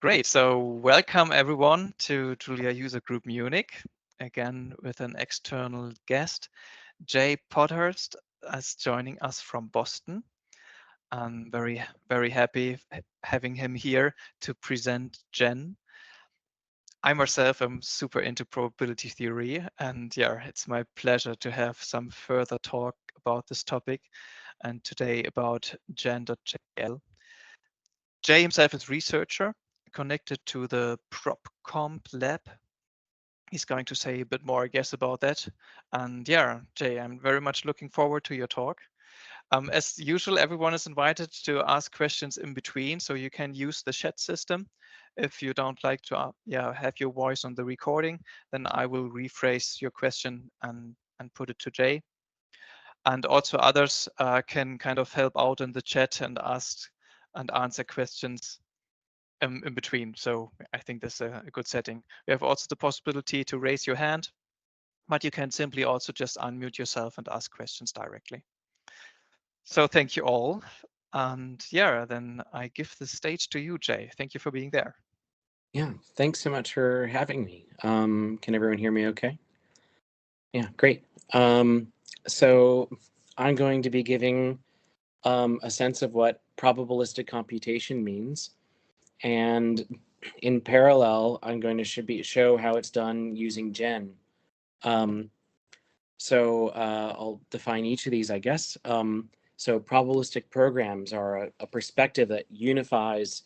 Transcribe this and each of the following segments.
Great. So welcome everyone to Julia User Group Munich, again with an external guest. Jay Pottharst is joining us from Boston. I'm very happy having him here to present Gen. I myself am super into probability theory, and yeah, it's my pleasure to have some further talk about this topic, and today about Gen.jl. Jay himself is researcher connected to the ProbComp lab. He's going to say a bit more, I guess, about that. And yeah, Jay, I'm very much looking forward to your talk. As usual, everyone is invited to ask questions in between, so you can use the chat system. If you don't like to have your voice on the recording, then I will rephrase your question and put it to Jay. And also others can kind of help out in the chat and ask and answer questions in between. So I think that's a good setting. We have also the possibility to raise your hand, but you can simply also just unmute yourself and ask questions directly. So thank you all. And yeah, then I give the stage to you, Jay. Thank you for being there. Yeah, thanks so much for having me. Can everyone hear me okay? Yeah, great. So I'm going to be giving a sense of what probabilistic computation means. And in parallel, I'm going to show how it's done using Gen. I'll define each of these, I guess. So probabilistic programs are a perspective that unifies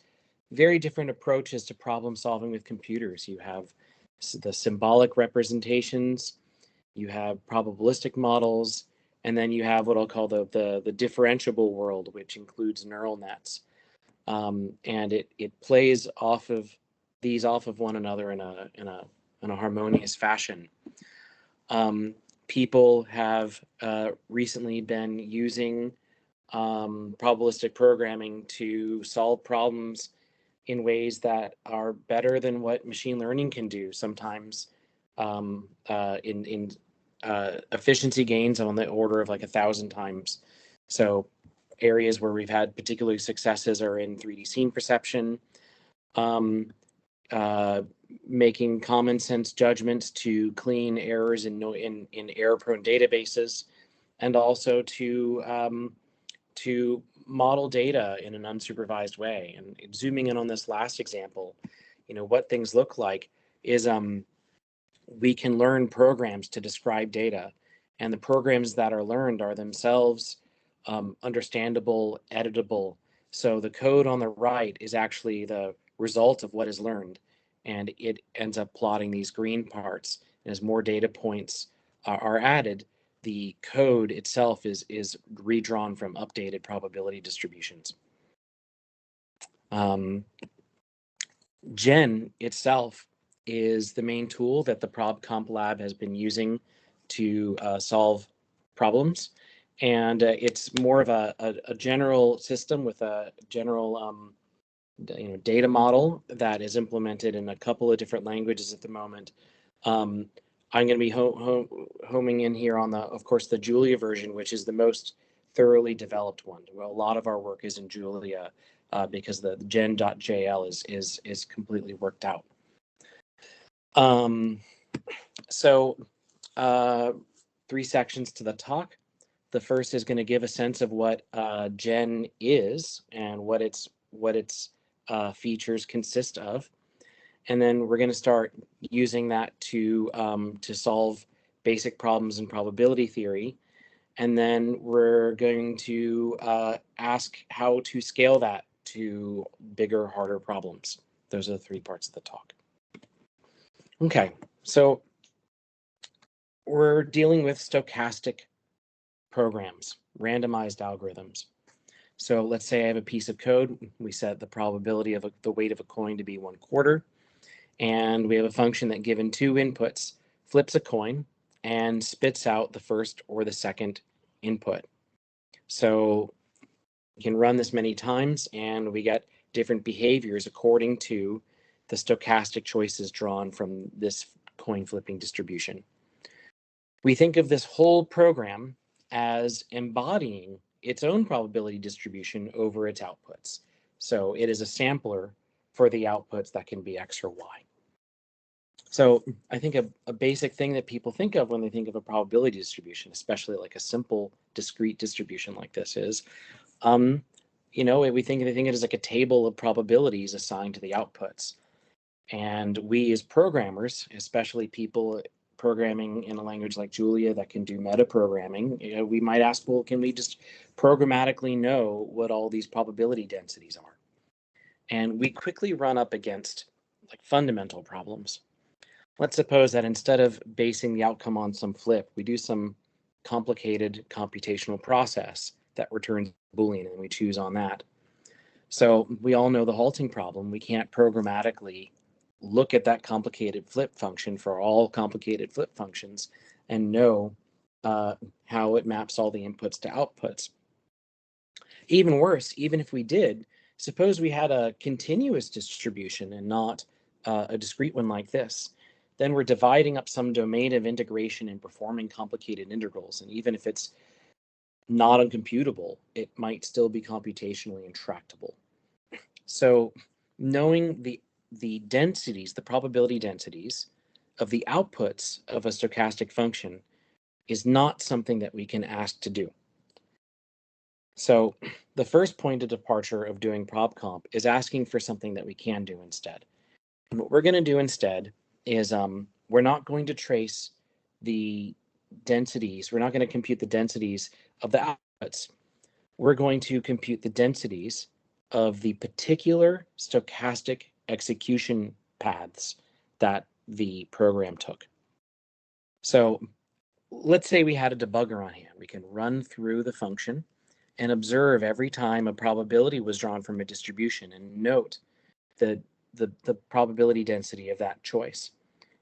very different approaches to problem solving with computers. You have the symbolic representations, you have probabilistic models, and then you have what I'll call the differentiable world, which includes neural nets. And it plays off of one another in a harmonious fashion. People have recently been using probabilistic programming to solve problems in ways that are better than what machine learning can do, sometimes in efficiency gains on the order of like 1,000 times. So areas where we've had particular successes are in 3D scene perception, making common sense judgments to clean errors in error-prone databases, and also to model data in an unsupervised way. And zooming in on this last example, what things look like is we can learn programs to describe data, and the programs that are learned are themselves understandable, editable. So the code on the right is actually the result of what is learned, and it ends up plotting these green parts. And as more data points are added, the code itself is redrawn from updated probability distributions. Gen itself is the main tool that the ProbComp lab has been using to solve problems. And it's more of a general system with a general data model that is implemented in a couple of different languages at the moment. I'm going to be homing in here on of course, the Julia version, which is the most thoroughly developed one. Well, a lot of our work is in Julia because the Gen.jl is completely worked out. So 3 sections to the talk. The first is going to give a sense of what Gen is and what its features consist of, and then we're going to start using that to solve basic problems in probability theory, and then we're going to ask how to scale that to bigger, harder problems. Those are the 3 parts of the talk. Okay, so we're dealing with stochastic programs, randomized algorithms. So let's say I have a piece of code. We set the probability of the weight of a coin to be 1/4. And we have a function that, given 2 inputs, flips a coin and spits out the first or the second input. So you can run this many times and we get different behaviors according to the stochastic choices drawn from this coin flipping distribution. We think of this whole program as embodying its own probability distribution over its outputs. So it is a sampler for the outputs that can be X or Y. So I think a basic thing that people think of when they think of a probability distribution, especially like a simple discrete distribution like this, is, you know, they think of it as like a table of probabilities assigned to the outputs. And we as programmers, especially people programming in a language like Julia that can do metaprogramming, you know, we might ask, well, can we just programmatically know what all these probability densities are? And we quickly run up against like fundamental problems. Let's suppose that instead of basing the outcome on some flip, we do some complicated computational process that returns Boolean, and we choose on that. So we all know the halting problem. We can't programmatically look at that complicated flip function for all complicated flip functions and know how it maps all the inputs to outputs. Even worse, even if we did, suppose we had a continuous distribution and not a discrete one like this. Then we're dividing up some domain of integration and performing complicated integrals. And even if it's not uncomputable, it might still be computationally intractable. So knowing the densities, the probability densities of the outputs of a stochastic function is not something that we can ask to do. So the first point of departure of doing ProbComp is asking for something that we can do instead. And what we're going to do instead is we're not going to trace the densities. We're not going to compute the densities of the outputs. We're going to compute the densities of the particular stochastic execution paths that the program took. So let's say we had a debugger on hand. We can run through the function and observe every time a probability was drawn from a distribution and note the probability density of that choice.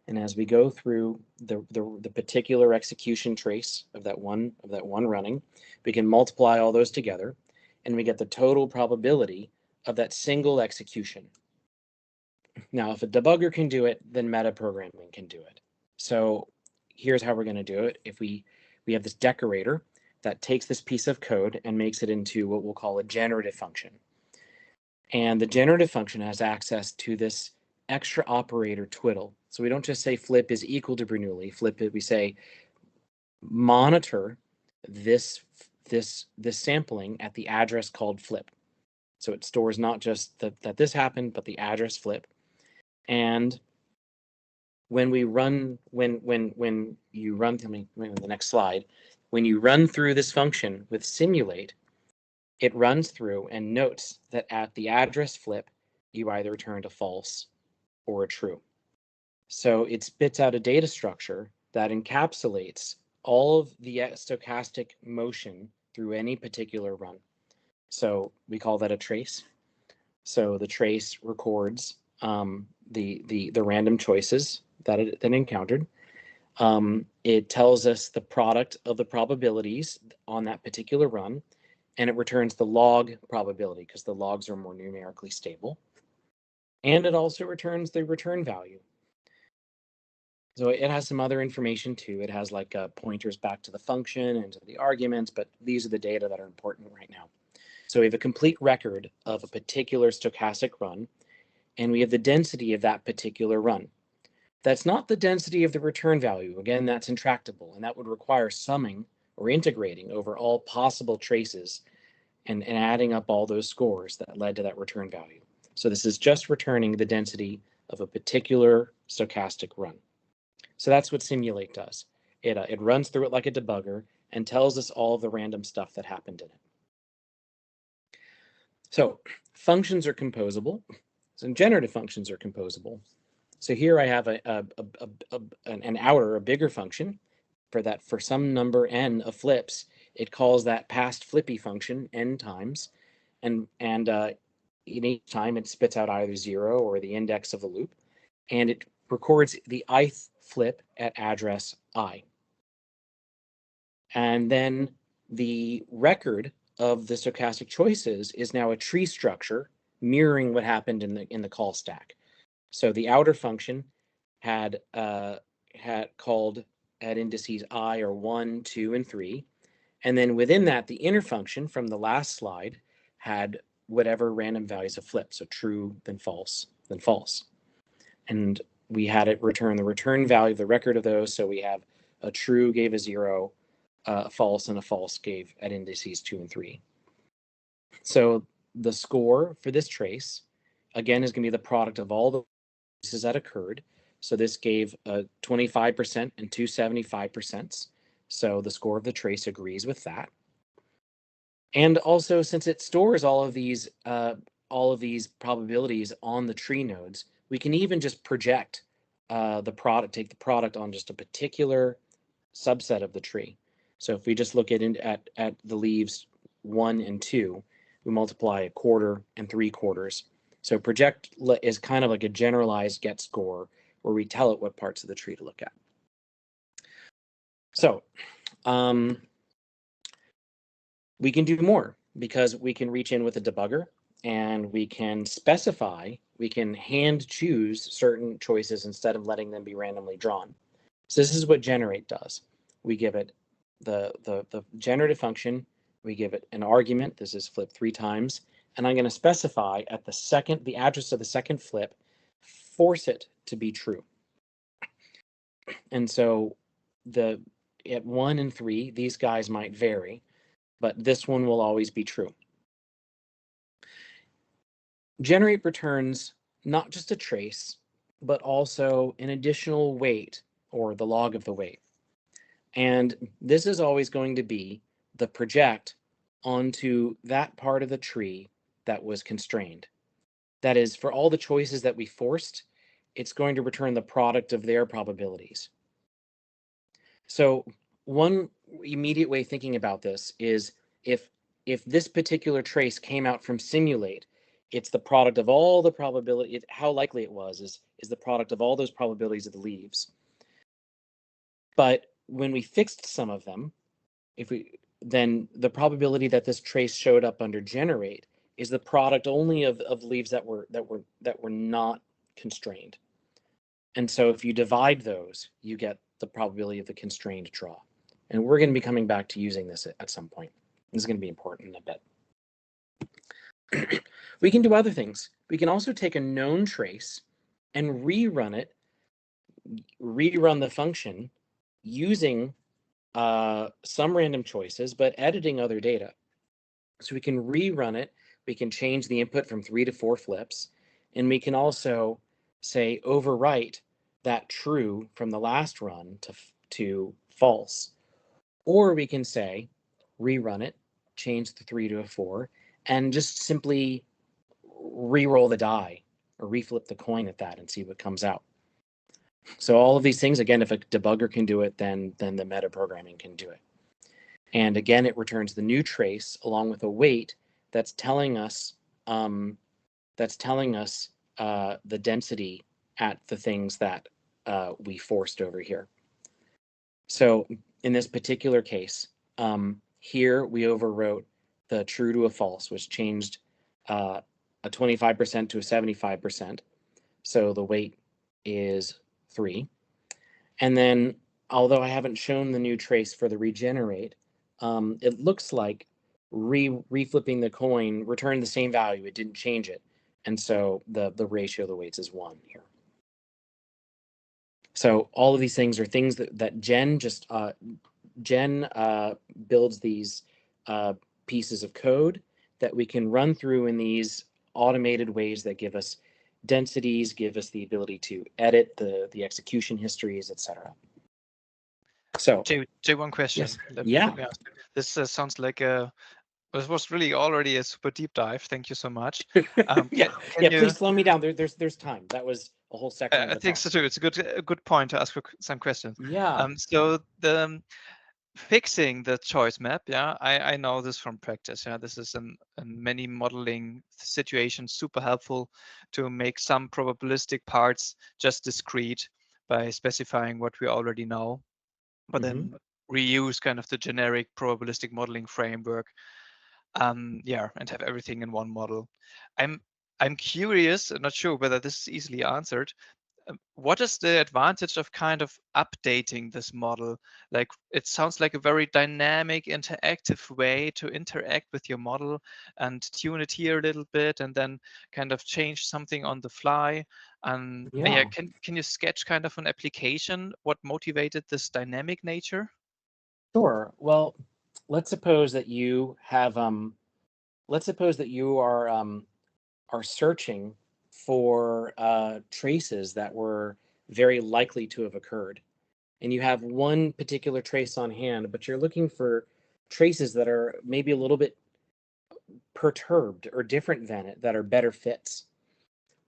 And as we go through the particular execution trace of that one running, we can multiply all those together, and we get the total probability of that single execution. Now, if a debugger can do it, then metaprogramming can do it. So here's how we're going to do it. If we have this decorator that takes this piece of code and makes it into what we'll call a generative function. And the generative function has access to this extra operator twiddle. So we don't just say flip is equal to Bernoulli. Flip it, we say monitor this sampling at the address called flip. So it stores not just that this happened, but the address flip. And when you run, tell me the next slide, when you run through this function with simulate, it runs through and notes that at the address flip, you either returned a false or a true. So it spits out a data structure that encapsulates all of the stochastic motion through any particular run. So we call that a trace. So the trace records the random choices that it encountered. It tells us the product of the probabilities on that particular run, and it returns the log probability because the logs are more numerically stable. And it also returns the return value. So it has some other information too. It has like pointers back to the function and to the arguments, but these are the data that are important right now. So we have a complete record of a particular stochastic run, and we have the density of that particular run. That's not the density of the return value. Again, that's intractable, and that would require summing or integrating over all possible traces and adding up all those scores that led to that return value. So this is just returning the density of a particular stochastic run. So that's what simulate does. It runs through it like a debugger and tells us all the random stuff that happened in it. So functions are composable. So generative functions are composable. So here I have an outer, a bigger function for some number n of flips. It calls that past flippy function n times, and in each time it spits out either 0 or the index of the loop, and it records the ith flip at address I. And then the record of the stochastic choices is now a tree structure mirroring what happened in the call stack. So the outer function had called at indices I or 1, 2, and 3. And then within that, the inner function from the last slide had whatever random values have flipped. So true, then false, then false. And we had it return the return value of the record of those. So we have a true gave a 0, a false, and a false gave at indices 2 and 3. So the score for this trace, again, is going to be the product of all the traces that occurred. So this gave a 25% and 275%. So the score of the trace agrees with that. And also, since it stores all of these probabilities on the tree nodes, we can even just project the product, take the product on just a particular subset of the tree. So if we just look at the leaves 1 and 2, we multiply 1/4 and 3/4. So project is kind of like a generalized get score where we tell it what parts of the tree to look at. So we can do more because we can reach in with a debugger and we can specify, we can hand choose certain choices instead of letting them be randomly drawn. So this is what generate does. We give it the generative function, we give it an argument, this is flip 3 times, and I'm going to specify at the address of the second flip, force it to be true. And so at 1 and 3, these guys might vary, but this one will always be true. Generate returns not just a trace, but also an additional weight, or the log of the weight. And this is always going to be the project onto that part of the tree that was constrained. That is, for all the choices that we forced, it's going to return the product of their probabilities. So one immediate way of thinking about this is if this particular trace came out from simulate, it's the product of all the probability, how likely it was is the product of all those probabilities of the leaves. But when we fixed some of them, then the probability that this trace showed up under generate is the product only of leaves that were not constrained. And so if you divide those, you get the probability of the constrained draw. And we're going to be coming back to using this at some point. This is going to be important in a bit. We can do other things. We can also take a known trace and rerun the function using some random choices, but editing other data. So we can rerun it. We can change the input from 3 to 4 flips. And we can also say overwrite that true from the last run to false. Or we can say rerun it, change the 3 to a 4, and just simply re-roll the die or reflip the coin at that and see what comes out. So all of these things, again, if a debugger can do it, then the metaprogramming can do it. And again, it returns the new trace along with a weight that's telling us the density at the things that we forced over here. So in this particular case, here we overwrote the true to a false, which changed a 25% to a 75%. So the weight is 3. And then, although I haven't shown the new trace for the regenerate, it looks like reflipping the coin returned the same value. It didn't change it. And so the ratio of the weights is 1 here. So all of these things are things that Gen builds these pieces of code that we can run through in these automated ways that give us densities, give us the ability to edit the execution histories, etc. So, Jay, one question. Yes. Yeah. This sounds like this was really already a super deep dive. Thank you so much. Yeah. Please slow me down. There's time. That was a whole section. I think so too. It's a good point to ask some questions. Yeah. So the fixing the choice map, yeah, I know this from practice. Yeah, this is in many modeling situations super helpful to make some probabilistic parts just discrete by specifying what we already know, but then reuse kind of the generic probabilistic modeling framework. Yeah, and have everything in one model. I'm curious, not sure whether this is easily answered. what is the advantage of kind of updating this model? Like, it sounds like a very dynamic, interactive way to interact with your model and tune it here a little bit and then kind of change something on the fly. And yeah, Yeah, can you sketch kind of an application? What motivated this dynamic nature? sure. Well, let's suppose that you have let's suppose that you are searching for traces that were very likely to have occurred. And you have one particular trace on hand, but you're looking for traces that are maybe a little bit perturbed or different than it, that are better fits.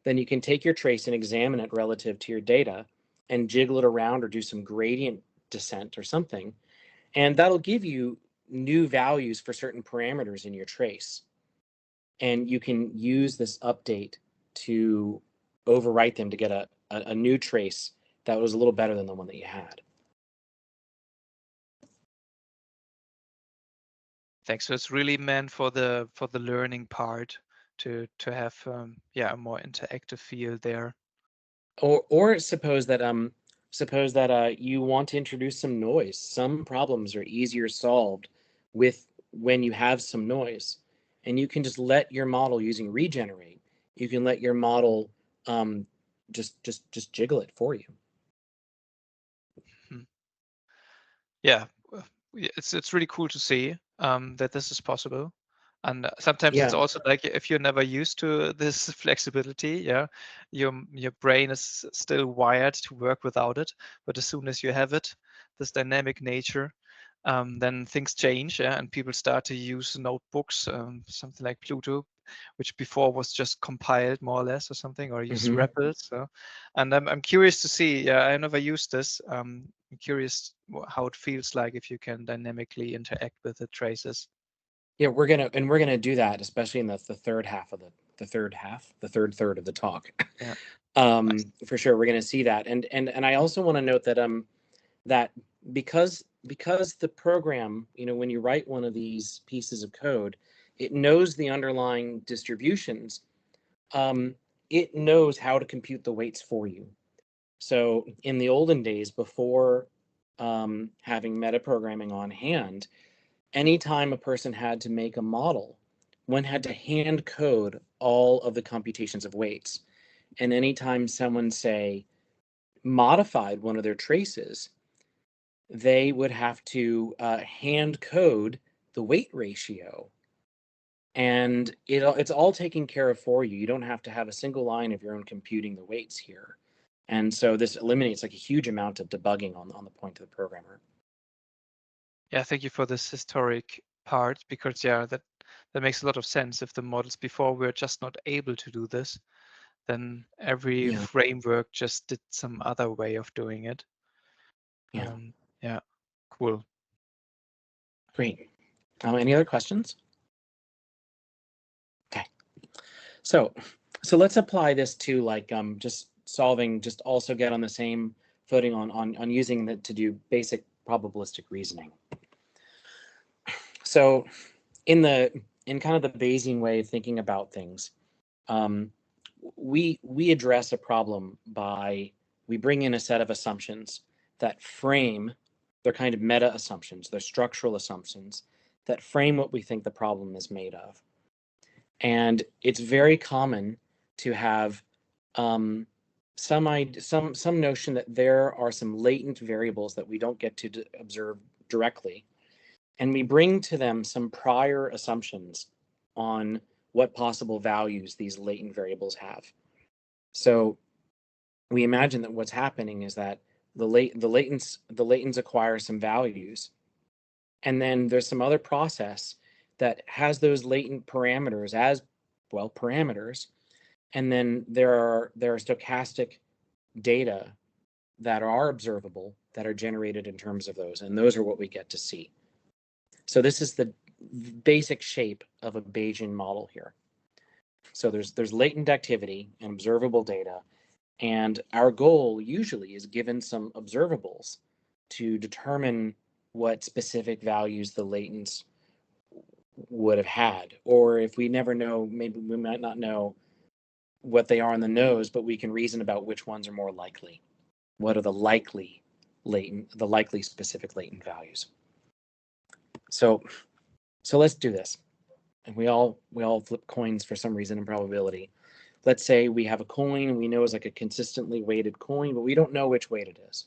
Then you can take your trace and examine it relative to your data and jiggle it around or do some gradient descent or something. And that'll give you new values for certain parameters in your trace. And you can use this update to overwrite them to get a new trace that was a little better than the one that you had. Thanks. So it's really meant for the learning part to have yeah, a more interactive feel there. Or suppose that you want to introduce some noise. Some problems are easier solved with when you have some noise, and you can just let your model, using regenerate, you can let your model just jiggle it for you. Hmm. Yeah, it's really cool to see that this is possible. And sometimes it's Yeah, also like if you're never used to this flexibility, yeah, your brain is still wired to work without it. But as soon as you have it, this dynamic nature, then things change, yeah, and people start to use notebooks, something like Pluto, which before was just compiled more or less or something, or use hmm REPL. So, and I'm curious to see. Yeah, I never used this. I'm curious how it feels like if you can dynamically interact with the traces. yeah. We're gonna do that, especially in the third half of the third third of the talk. Yeah, nice. For sure, we're gonna see that, and I also want to note that that because the program, when you write one of these pieces of code, it knows the underlying distributions. um, it knows how to compute the weights for you. So in the olden days, before having metaprogramming on hand, anytime a person had to make a model, one had to hand code all of the computations of weights. And anytime someone, say, modified one of their traces, they would have to hand code the weight ratio. And it's all taken care of for you. You don't have to have a single line of your own computing the weights here. And so this eliminates like a huge amount of debugging on the point of the programmer. Yeah, thank you for this historic part because yeah, that makes a lot of sense. If the models before were just not able to do this, then every Yeah, framework just did some other way of doing it. yeah, Yeah, cool. great. Any other questions? Okay, so let's apply this to like just solving, just also get on the same footing on using it to do basic probabilistic reasoning. So in kind of the Bayesian way of thinking about things, we address a problem by we bring in a set of assumptions that frame, they're kind of meta assumptions, they're structural assumptions that frame what we think the problem is made of. And it's very common to have some notion that there are some latent variables that we don't get to observe directly, and we bring to them some prior assumptions on what possible values these latent variables have. So we imagine that what's happening is that the latents acquire some values, and then there's some other process that has those latent parameters as well parameters, and then there are stochastic data that are observable that are generated in terms of those, and those are what we get to see. So this is the basic shape of a Bayesian model here. So there's latent activity and observable data, and our goal usually is, given some observables, to determine what specific values the latents would have had. Or if we never know, maybe we might not know what they are on the nose, but we can reason about which ones are more likely. What are the likely specific latent values? So let's do this. And we all flip coins for some reason in probability. Let's say we have a coin we know is like a consistently weighted coin, but we don't know which weight it is.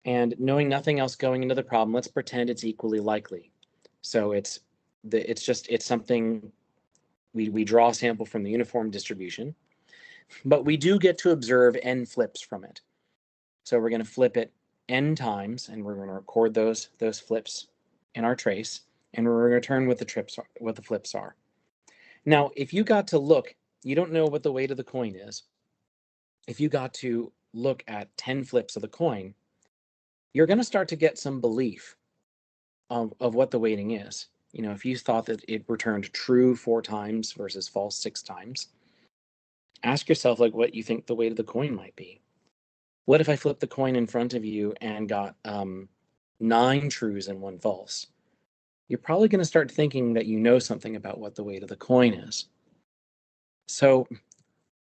And knowing nothing else going into the problem, let's pretend it's equally likely. So it's something we draw a sample from the uniform distribution, but we do get to observe n flips from it. So we're going to flip it n times, and we're going to record those flips in our trace, and we're going to return what the flips are. Now, if you got to look, you don't know what the weight of the coin is. If you got to look at 10 flips of the coin, you're going to start to get some belief of what the weighting is. You know, if you thought that it returned true 4 times versus false 6 times, ask yourself like what you think the weight of the coin might be. What if I flipped the coin in front of you and got 9 trues and 1 false? You're probably going to start thinking that you know something about what the weight of the coin is. So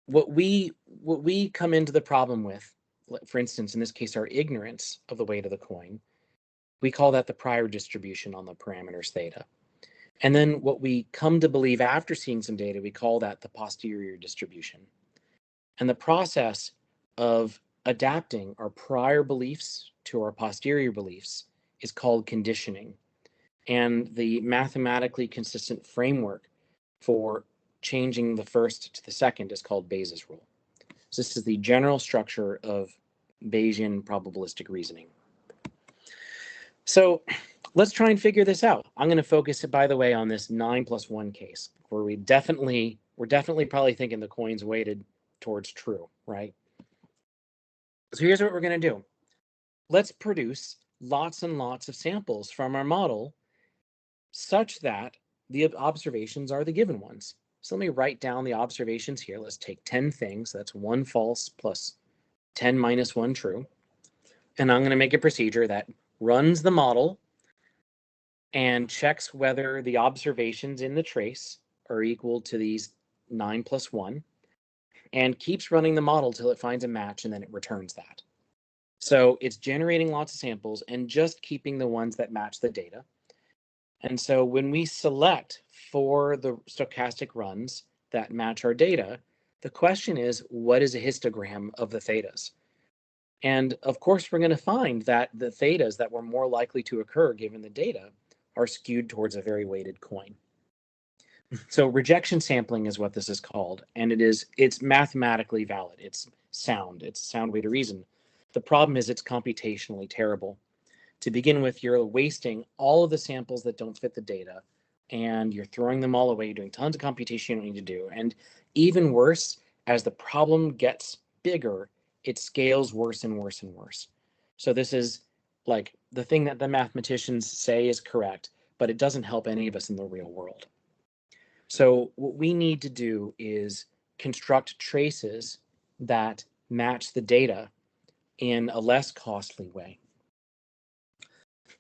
what we come into the problem with, for instance, in this case, our ignorance of the weight of the coin, we call that the prior distribution on the parameters theta. And then what we come to believe after seeing some data, we call that the posterior distribution. And the process of adapting our prior beliefs to our posterior beliefs is called conditioning. And the mathematically consistent framework for changing the first to the second is called Bayes' rule. So this is the general structure of Bayesian probabilistic reasoning. So let's try and figure this out. I'm going to focus, by the way, on this 9 plus 1 case, where we're definitely probably thinking the coin's weighted towards true, right? So here's what we're going to do. Let's produce lots and lots of samples from our model such that the observations are the given ones. So let me write down the observations here. Let's take 10 things. That's 1 false plus 10 minus 1 true. And I'm going to make a procedure that runs the model and checks whether the observations in the trace are equal to these 9 plus 1, and keeps running the model till it finds a match, and then it returns that. So it's generating lots of samples and just keeping the ones that match the data. And so when we select for the stochastic runs that match our data, the question is, what is a histogram of the thetas? And of course, we're going to find that the thetas that were more likely to occur given the data are skewed towards a very weighted coin. So rejection sampling is what this is called, and it's mathematically valid. It's sound way to reason. The problem is it's computationally terrible. To begin with, you're wasting all of the samples that don't fit the data, and you're throwing them all away. You're doing tons of computation you don't need to do. And even worse, as the problem gets bigger, it scales worse and worse and worse. So this is like the thing that the mathematicians say is correct, but it doesn't help any of us in the real world. So what we need to do is construct traces that match the data in a less costly way.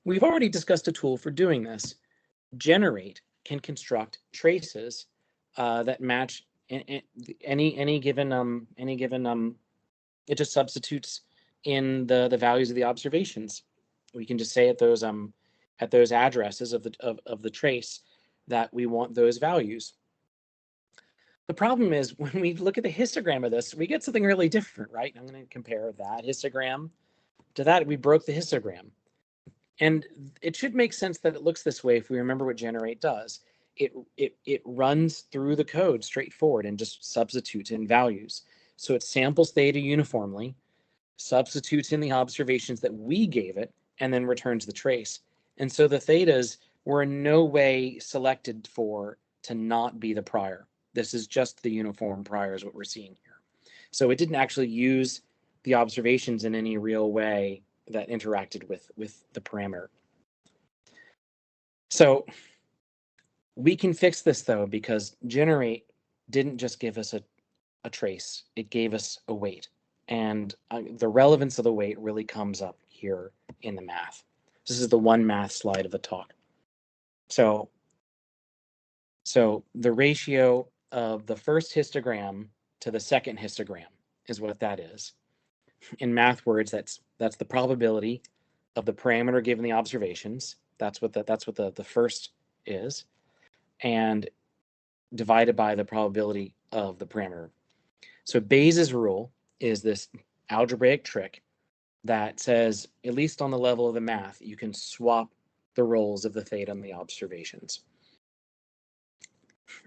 We've already discussed a tool for doing this. Generate can construct traces that match any given. It just substitutes in the values of the observations. We can just say at those addresses of the trace that we want those values. The problem is when we look at the histogram of this, we get something really different, right? I'm going to compare that histogram to that. We broke the histogram. And it should make sense that it looks this way if we remember what generate does. It runs through the code straightforward and just substitutes in values. So it samples theta uniformly, substitutes in the observations that we gave it, and then returns the trace. And so the thetas were in no way selected to not be the prior. This is just the uniform prior is what we're seeing here. So it didn't actually use the observations in any real way that interacted with the parameter. So we can fix this though, because generate didn't just give us a trace, it gave us a weight. And the relevance of the weight really comes up here in the math. This is the one math slide of the talk. So the ratio of the first histogram to the second histogram is what that is. In math words, that's the probability of the parameter given the observations. That's what the first is, and divided by the probability of the parameter. So Bayes' rule is this algebraic trick that says, at least on the level of the math, you can swap the roles of the theta and the observations.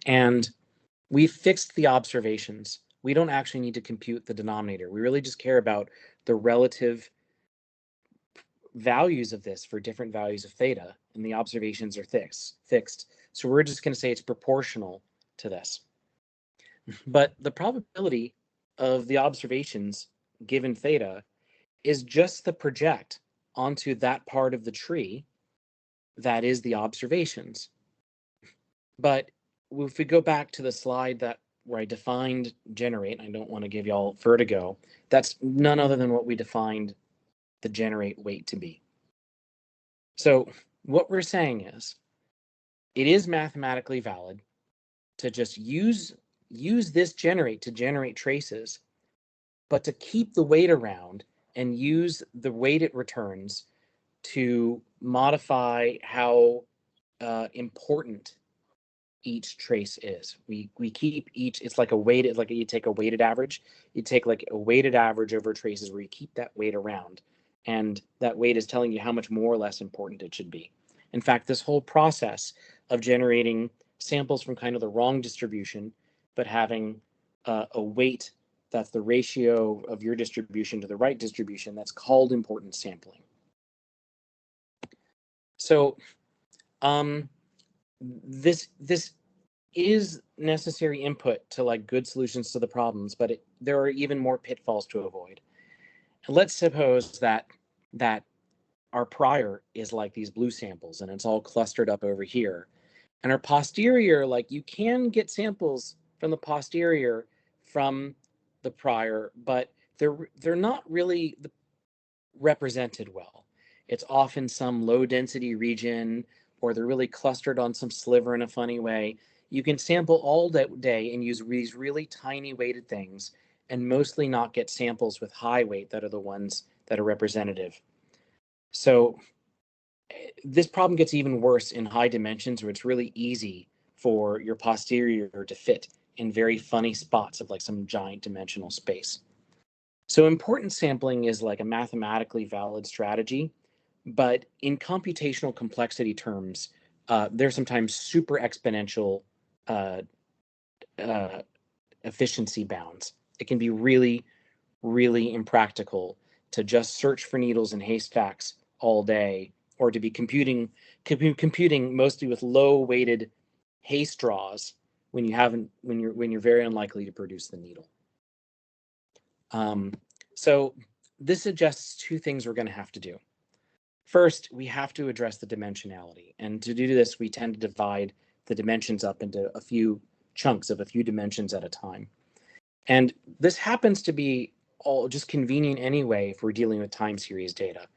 And we fixed the observations. We don't actually need to compute the denominator. We really just care about the relative values of this for different values of theta, and the observations are fixed. So we're just going to say it's proportional to this. But the probability of the observations given theta is just the project onto that part of the tree that is the observations. But if we go back to the slide where I defined generate, I don't want to give y'all vertigo, that's none other than what we defined the generate weight to be. So what we're saying is, it is mathematically valid to just use this generate to generate traces, but to keep the weight around and use the weight it returns to modify how important each trace is. We keep each, it's like a weighted, like you take a weighted average, you take like a weighted average over traces where you keep that weight around, and that weight is telling you how much more or less important it should be. In fact, this whole process of generating samples from kind of the wrong distribution, but having a weight that's the ratio of your distribution to the right distribution, that's called importance sampling. So this is necessary input to like good solutions to the problems, but there are even more pitfalls to avoid. And let's suppose that our prior is like these blue samples and it's all clustered up over here. And our posterior, like you can get samples from the posterior from the prior, but they're not really represented well. It's often some low density region, or they're really clustered on some sliver in a funny way. You can sample all day and use these really tiny weighted things and mostly not get samples with high weight that are the ones that are representative. So this problem gets even worse in high dimensions, where it's really easy for your posterior to fit in very funny spots of like some giant dimensional space. So importance sampling is like a mathematically valid strategy, but in computational complexity terms, there's sometimes super exponential efficiency bounds. It can be really, really impractical to just search for needles and haystacks all day, or to be computing mostly with low-weighted hay straws when you're very unlikely to produce the needle. So this suggests two things we're going to have to do. First, we have to address the dimensionality, and to do this, we tend to divide the dimensions up into a few chunks of a few dimensions at a time. And this happens to be all just convenient anyway if we're dealing with time series data.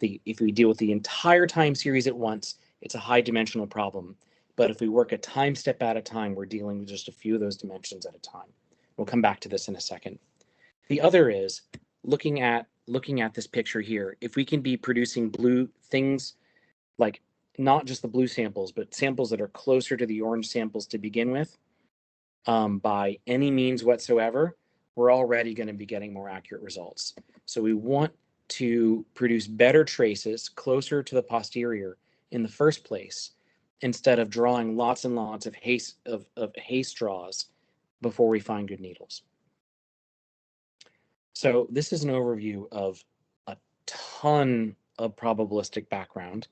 If we deal with the entire time series at once, it's a high dimensional problem. But if we work a time step at a time, we're dealing with just a few of those dimensions at a time. We'll come back to this in a second. The other is looking at this picture here. If we can be producing blue things, like not just the blue samples, but samples that are closer to the orange samples to begin with, by any means whatsoever, we're already going to be getting more accurate results. So we want to produce better traces closer to the posterior in the first place, instead of drawing lots and lots of hay straws before we find good needles. So this is an overview of a ton of probabilistic background.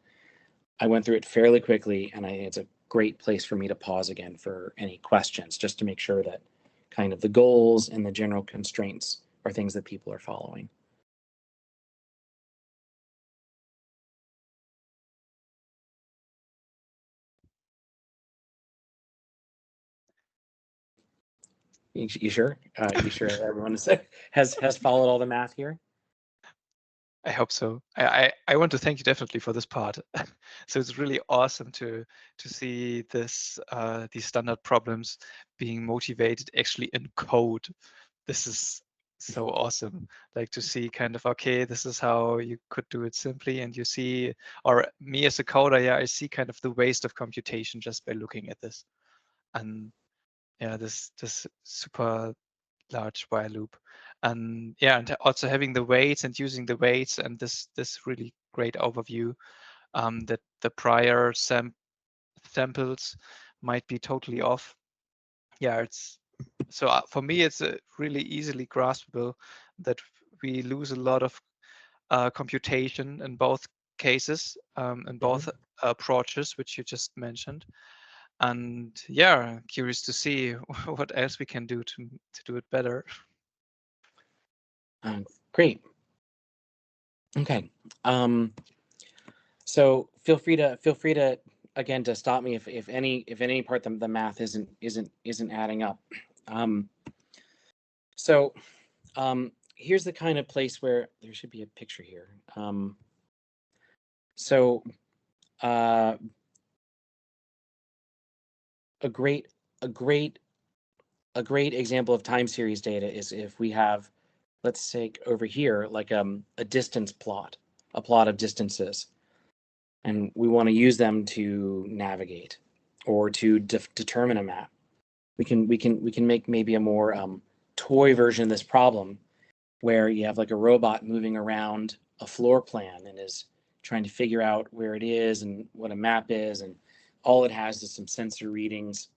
I went through it fairly quickly, and I think it's a great place for me to pause again for any questions, just to make sure that kind of the goals and the general constraints are things that people are following. You sure? You sure everyone has followed all the math here? I hope so. I want to thank you definitely for this part. So it's really awesome to see this these standard problems being motivated actually in code. This is so awesome. Like to see kind of, okay, this is how you could do it simply, and you see, or me as a coder, yeah, I see kind of the waste of computation just by looking at this. And yeah, this super large while loop, and yeah, and also having the weights and using the weights, and this really great overview that the prior samples might be totally off. Yeah, it's so for me it's really easily graspable that we lose a lot of computation in both cases, in both approaches which you just mentioned. And yeah, curious to see what else we can do to do it better. Great. Okay. So feel free to again to stop me if any part of the math isn't adding up. So here's the kind of place where there should be a picture here. So a great example of time series data is if we have, let's take over here, like a distance plot, a plot of distances, and we want to use them to navigate or to determine a map. We can make maybe a more toy version of this problem where you have like a robot moving around a floor plan and is trying to figure out where it is and what a map is, and all it has is some sensor readings.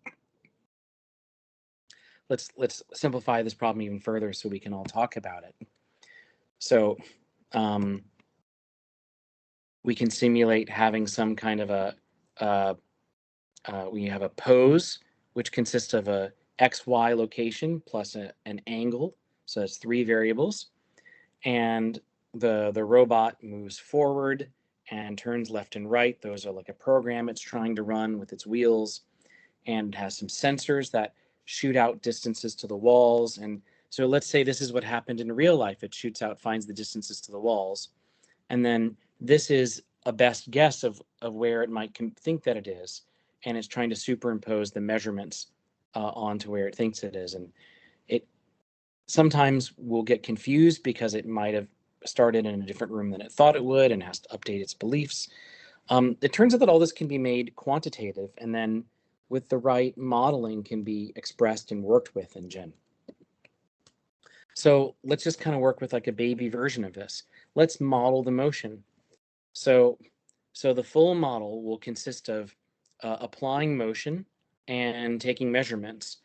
Let's simplify this problem even further so we can all talk about it. So we can simulate having some kind of we have a pose, which consists of a XY location plus an angle. So that's 3 variables. And the robot moves forward and turns left and right. Those are like a program it's trying to run with its wheels, and has some sensors that shoot out distances to the walls. And so let's say this is what happened in real life. It shoots out, finds the distances to the walls. And then this is a best guess of where it might think that it is. And it's trying to superimpose the measurements onto where it thinks it is. And it sometimes will get confused because it might have started in a different room than it thought it would and has to update its beliefs. It turns out that all this can be made quantitative, and then with the right modeling can be expressed and worked with in Gen. So let's just kind of work with like a baby version of this. Let's model the motion. So the full model will consist of applying motion and taking measurements.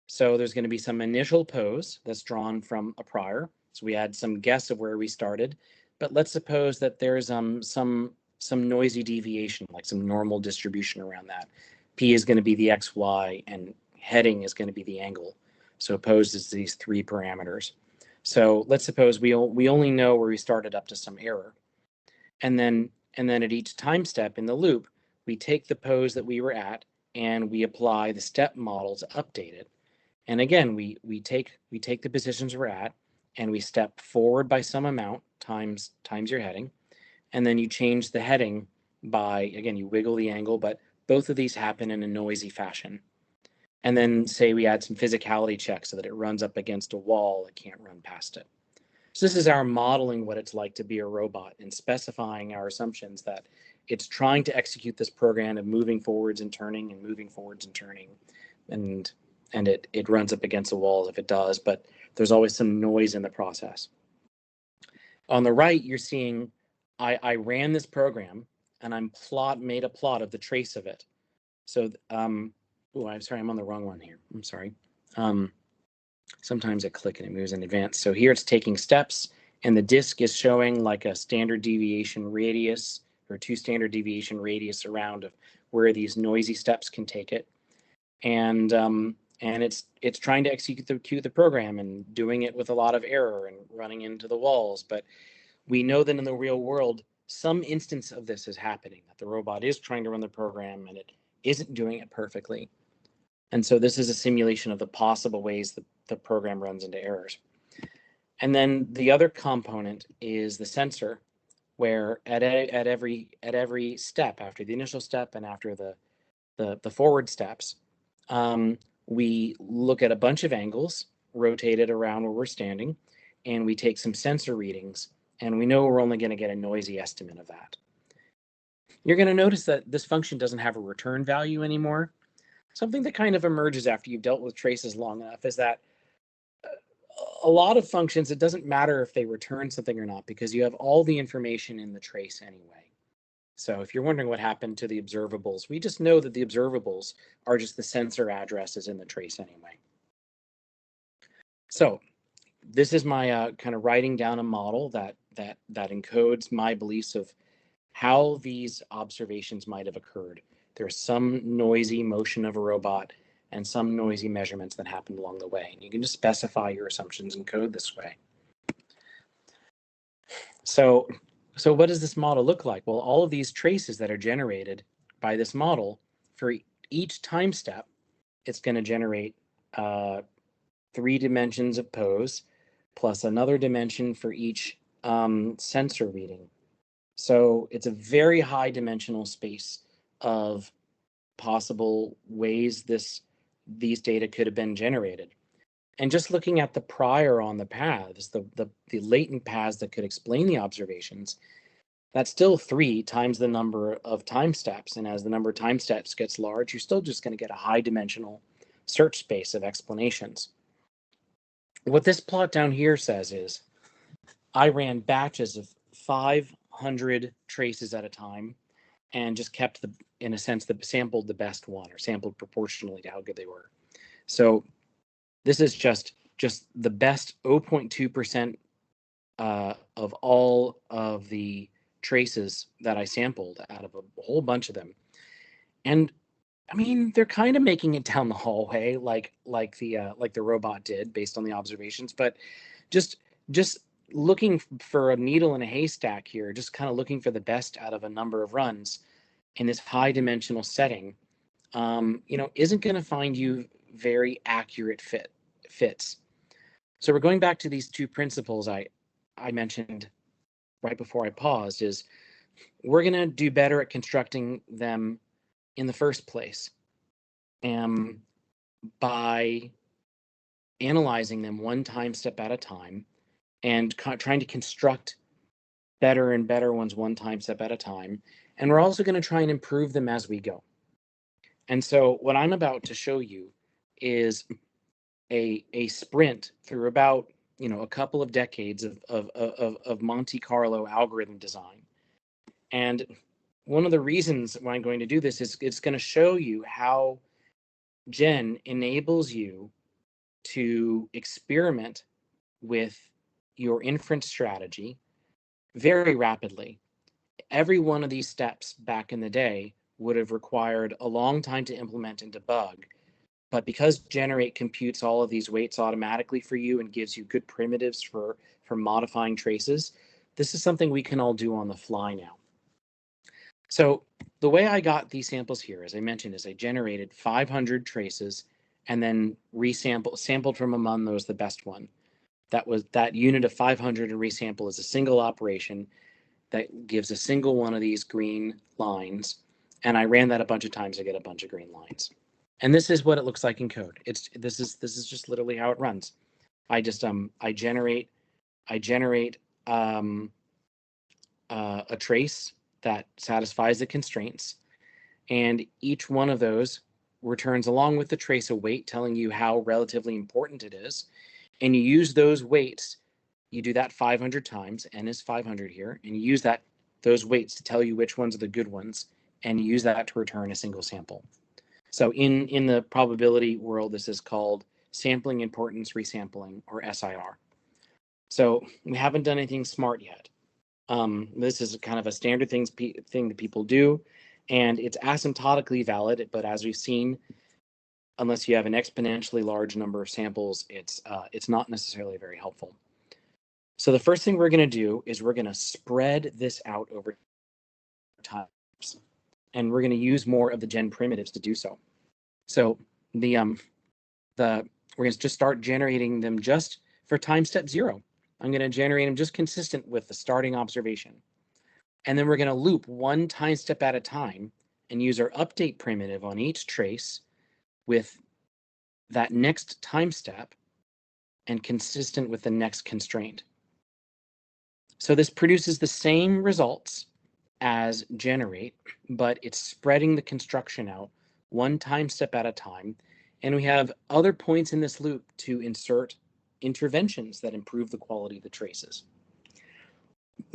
So there's going to be some initial pose that's drawn from a prior. So we had some guess of where we started, but let's suppose that there's some noisy deviation, like some normal distribution around that. P is going to be the XY and heading is going to be the angle. So pose is these 3 parameters. So let's suppose we only know where we started up to some error. And then at each time step in the loop, we take the pose that we were at and we apply the step model to update it. And again, we take the positions we're at and we step forward by some amount times your heading. And then you change the heading by, again, you wiggle the angle, but both of these happen in a noisy fashion. And then say we add some physicality checks so that it runs up against a wall, it can't run past it. So this is our modeling what it's like to be a robot and specifying our assumptions that it's trying to execute this program of moving forwards and turning and moving forwards and turning. And it runs up against the walls if it does, but there's always some noise in the process. On the right, you're seeing I ran this program and made a plot of the trace of it. So I'm sorry, I'm on the wrong one here. I'm sorry. Sometimes I click and it moves in advance. So here it's taking steps, and the disk is showing like a standard deviation radius or 2 standard deviation radius around of where these noisy steps can take it. And it's trying to execute the program and doing it with a lot of error and running into the walls. But we know that in the real world, some instance of this is happening, that the robot is trying to run the program and it isn't doing it perfectly. And so this is a simulation of the possible ways that the program runs into errors. And then the other component is the sensor. where at every step, after the initial step and after the forward steps, we look at a bunch of angles rotated around where we're standing, and we take some sensor readings, and we know we're only going to get a noisy estimate of that. You're going to notice that this function doesn't have a return value anymore. Something that kind of emerges after you've dealt with traces long enough is that a lot of functions, it doesn't matter if they return something or not, because you have all the information in the trace anyway. So if you're wondering what happened to the observables, we just know that the observables are just the sensor addresses in the trace anyway. So this is my kind of writing down a model that encodes my beliefs of how these observations might have occurred. There's some noisy motion of a robot and some noisy measurements that happened along the way. And you can just specify your assumptions in code this way. So what does this model look like? Well, all of these traces that are generated by this model, for each time step, it's going to generate 3 dimensions of pose plus another dimension for each sensor reading. So it's a very high dimensional space of possible ways these data could have been generated. And just looking at the prior on the paths, the latent paths that could explain the observations, that's still 3 times the number of time steps. And as the number of time steps gets large, you're still just going to get a high dimensional search space of explanations. What this plot down here says is, I ran batches of 500 traces at a time and just kept in a sense, sampled the best one, or sampled proportionally to how good they were. So this is just the best 0.2% of all of the traces that I sampled out of a whole bunch of them. And I mean, they're kind of making it down the hallway like the robot did based on the observations, but just looking for a needle in a haystack here, just kind of looking for the best out of a number of runs in this high dimensional setting, isn't going to find you very accurate fits. So we're going back to these 2 principles I mentioned right before I paused, is we're going to do better at constructing them in the first place by analyzing them 1 time step at a time and trying to construct better and better ones 1 time step at a time. And we're also going to try and improve them as we go. And so what I'm about to show you is a sprint through about a couple of decades of Monte Carlo algorithm design. And one of the reasons why I'm going to do this is it's going to show you how Gen enables you to experiment with your inference strategy very rapidly. Every one of these steps back in the day would have required a long time to implement and debug. But because Generate computes all of these weights automatically for you and gives you good primitives for modifying traces, this is something we can all do on the fly now. So the way I got these samples here, as I mentioned, is I generated 500 traces and then sampled from among those the best one. That unit of 500 and resample is a single operation that gives a single one of these green lines. And I ran that a bunch of times to get a bunch of green lines. And this is what it looks like in code. This is just literally how it runs. I just I generate a trace that satisfies the constraints, and each one of those returns along with the trace a weight telling you how relatively important it is, and you use those weights. You do that 500 times, n is 500 here, and you use those weights to tell you which ones are the good ones, and you use that to return a single sample. So in the probability world, this is called sampling importance resampling, or SIR. So we haven't done anything smart yet. This is kind of a standard thing that people do, and it's asymptotically valid, but as we've seen, unless you have an exponentially large number of samples, it's not necessarily very helpful. So the first thing we're going to do is we're going to spread this out over time, and we're going to use more of the Gen primitives to do so. So we're going to just start generating them just for time step 0. I'm going to generate them just consistent with the starting observation. And then we're going to loop one time step at a time and use our update primitive on each trace with that next time step and consistent with the next constraint. So this produces the same results as generate, but it's spreading the construction out one time step at a time. And we have other points in this loop to insert interventions that improve the quality of the traces.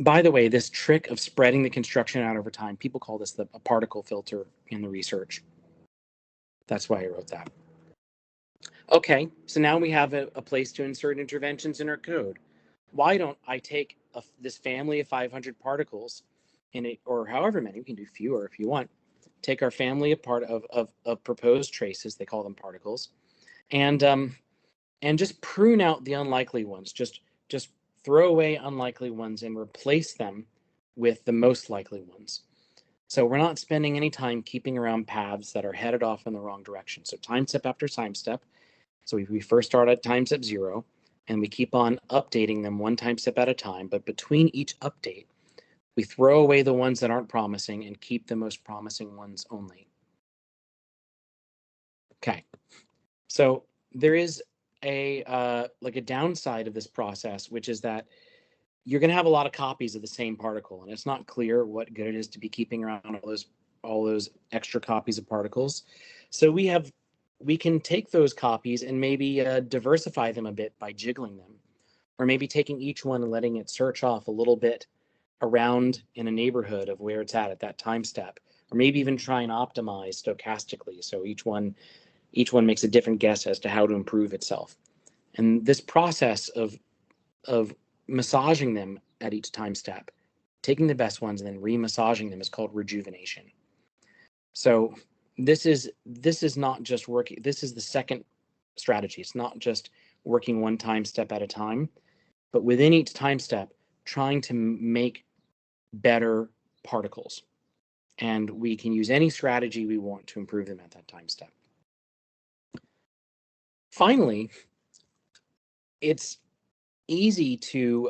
By the way, this trick of spreading the construction out over time, people call this a particle filter in the research. That's why I wrote that. Okay, so now we have a place to insert interventions in our code. Why don't I take this family of 500 particles, or however many, we can do fewer if you want, take our family of proposed traces, they call them particles, and just prune out the unlikely ones. Just throw away unlikely ones and replace them with the most likely ones. So we're not spending any time keeping around paths that are headed off in the wrong direction. So time step after time step. So we first start at time step 0, and we keep on updating them one time step at a time. But between each update, we throw away the ones that aren't promising and keep the most promising ones only. Okay, so there is a downside of this process, which is that you're going to have a lot of copies of the same particle, and it's not clear what good it is to be keeping around all those extra copies of particles. So we can take those copies and maybe diversify them a bit by jiggling them, or maybe taking each one and letting it search off a little bit around in a neighborhood of where it's at that time step, or maybe even try and optimize stochastically. So each one makes a different guess as to how to improve itself. And this process of massaging them at each time step, taking the best ones and then remassaging them, is called rejuvenation. So this is not just working. This is the second strategy. It's not just working one time step at a time, but within each time step, trying to make better particles. And we can use any strategy we want to improve them at that time step. Finally, it's easy to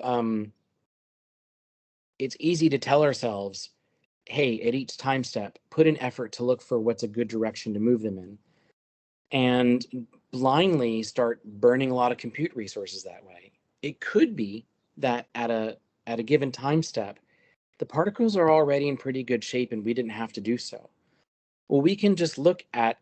tell ourselves, hey, at each time step, put an effort to look for what's a good direction to move them in, and blindly start burning a lot of compute resources that way. It could be that at a given time step, the particles are already in pretty good shape and we didn't have to do so. Well, we can just look at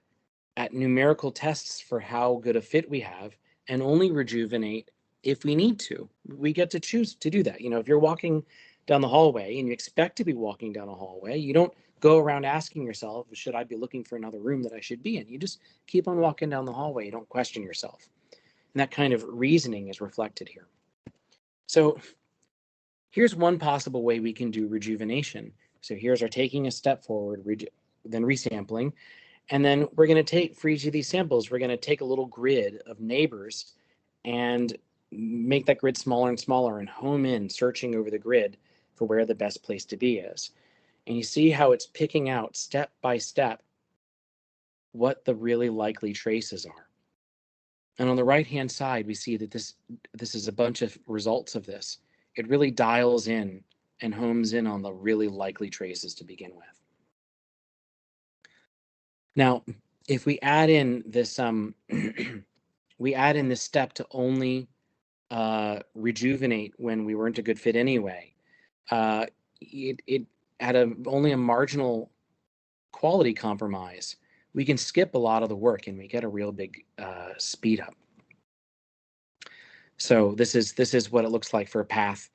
numerical tests for how good a fit we have and only rejuvenate if we need to. We get to choose to do that. If you're walking down the hallway and you expect to be walking down a hallway, you don't go around asking yourself, should I be looking for another room that I should be in? You just keep on walking down the hallway. You don't question yourself. And that kind of reasoning is reflected here. So here's one possible way we can do rejuvenation. So here's our taking a step forward, then resampling. And then we're going to take, for each of these samples, we're going to take a little grid of neighbors and make that grid smaller and smaller and home in, searching over the grid for where the best place to be is. And you see how it's picking out step by step what the really likely traces are. And on the right-hand side, we see that this is a bunch of results of this. It really dials in and homes in on the really likely traces to begin with. Now, if we add in this this step to only rejuvenate when we weren't a good fit anyway, it had only a marginal quality compromise. We can skip a lot of the work and we get a real big speed up. So this is what it looks like for a path,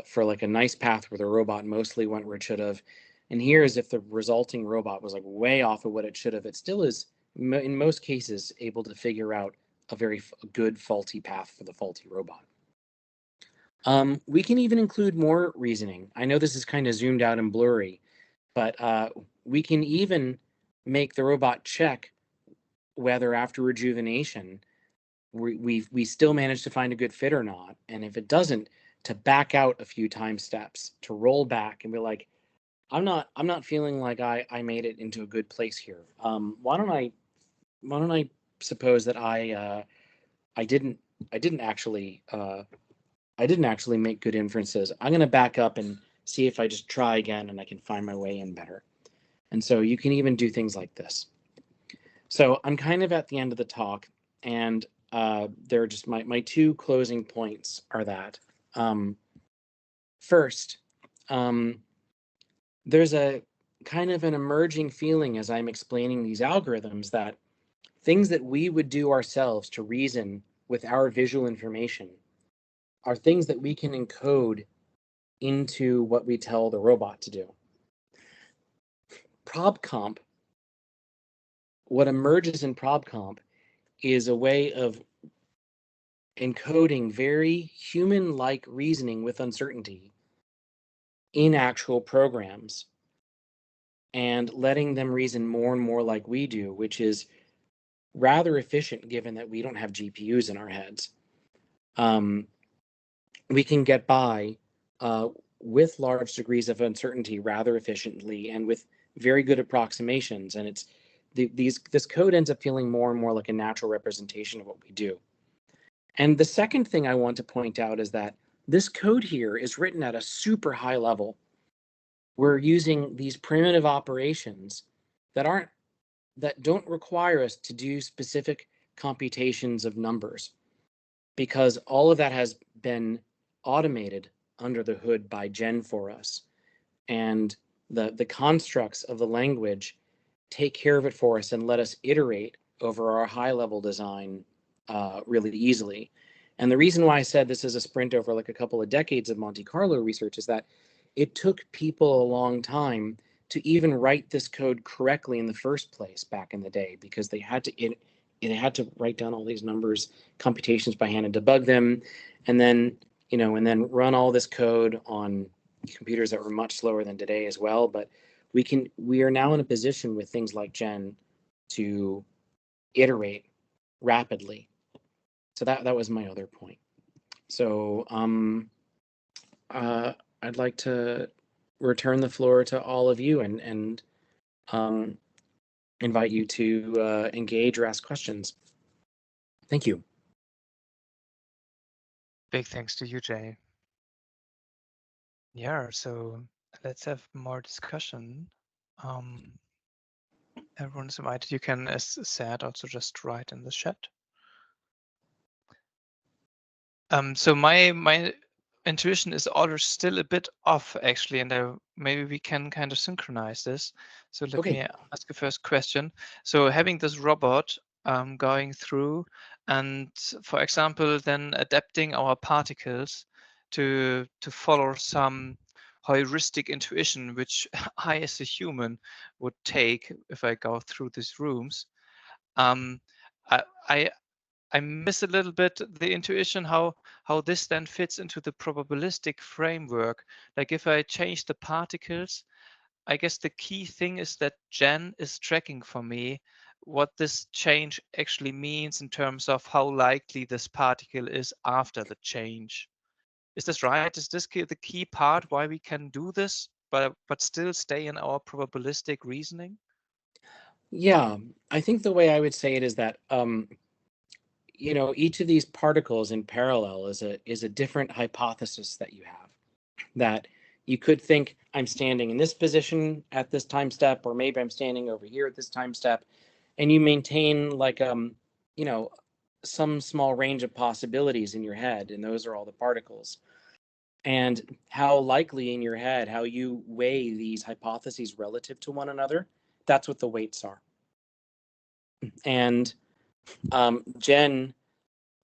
for like a nice path where the robot mostly went where it should have. And here is if the resulting robot was like way off of what it should have. It still is, in most cases, able to figure out a very good faulty path for the faulty robot. We can even include more reasoning. I know this is kind of zoomed out and blurry, but we can even make the robot check whether after rejuvenation we still manage to find a good fit or not. And if it doesn't, to back out a few time steps, to roll back and be like, I'm not feeling like I made it into a good place here. Why don't I suppose that I didn't actually make good inferences. I'm going to back up and see if I just try again and I can find my way in better. And so you can even do things like this. So I'm kind of at the end of the talk, and they're just my two closing points are that first, there's a kind of an emerging feeling as I'm explaining these algorithms that things that we would do ourselves to reason with our visual information are things that we can encode into what we tell the robot to do. ProbComp, what emerges in ProbComp is a way of encoding very human-like reasoning with uncertainty in actual programs and letting them reason more and more like we do, which is rather efficient given that we don't have GPUs in our heads. We can get by with large degrees of uncertainty rather efficiently and with very good approximations. And it's this code ends up feeling more and more like a natural representation of what we do. And the second thing I want to point out is that this code here is written at a super high level. We're using these primitive operations that don't require us to do specific computations of numbers, because all of that has been automated under the hood by Gen for us. And the constructs of the language take care of it for us and let us iterate over our high level design really easily. And the reason why I said this is a sprint over like a couple of decades of Monte Carlo research is that it took people a long time to even write this code correctly in the first place back in the day, because they had to write down all these numbers, computations by hand and debug them, and then run all this code on computers that were much slower than today as well. But we are now in a position with things like Gen to iterate rapidly. So that was my other point. So I'd like to return the floor to all of you and invite you to engage or ask questions. Thank you. Big thanks to you, Jay. Yeah, so let's have more discussion. Everyone's invited. You can, as said, also just write in the chat. So my intuition is always still a bit off, actually, and maybe we can kind of synchronize this. So let me ask the first question. So having this robot going through and, for example, then adapting our particles to follow some heuristic intuition, which I as a human would take if I go through these rooms. I miss a little bit the intuition how this then fits into the probabilistic framework. Like if I change the particles, I guess the key thing is that Gen is tracking for me what this change actually means in terms of how likely this particle is after the change. Is this right? Is this the key part why we can do this, but still stay in our probabilistic reasoning? Yeah, I think the way I would say it is that each of these particles in parallel is a different hypothesis that you have. That you could think I'm standing in this position at this time step, or maybe I'm standing over here at this time step, and you maintain like some small range of possibilities in your head, and those are all the particles. And how likely in your head, how you weigh these hypotheses relative to one another, that's what the weights are. And Gen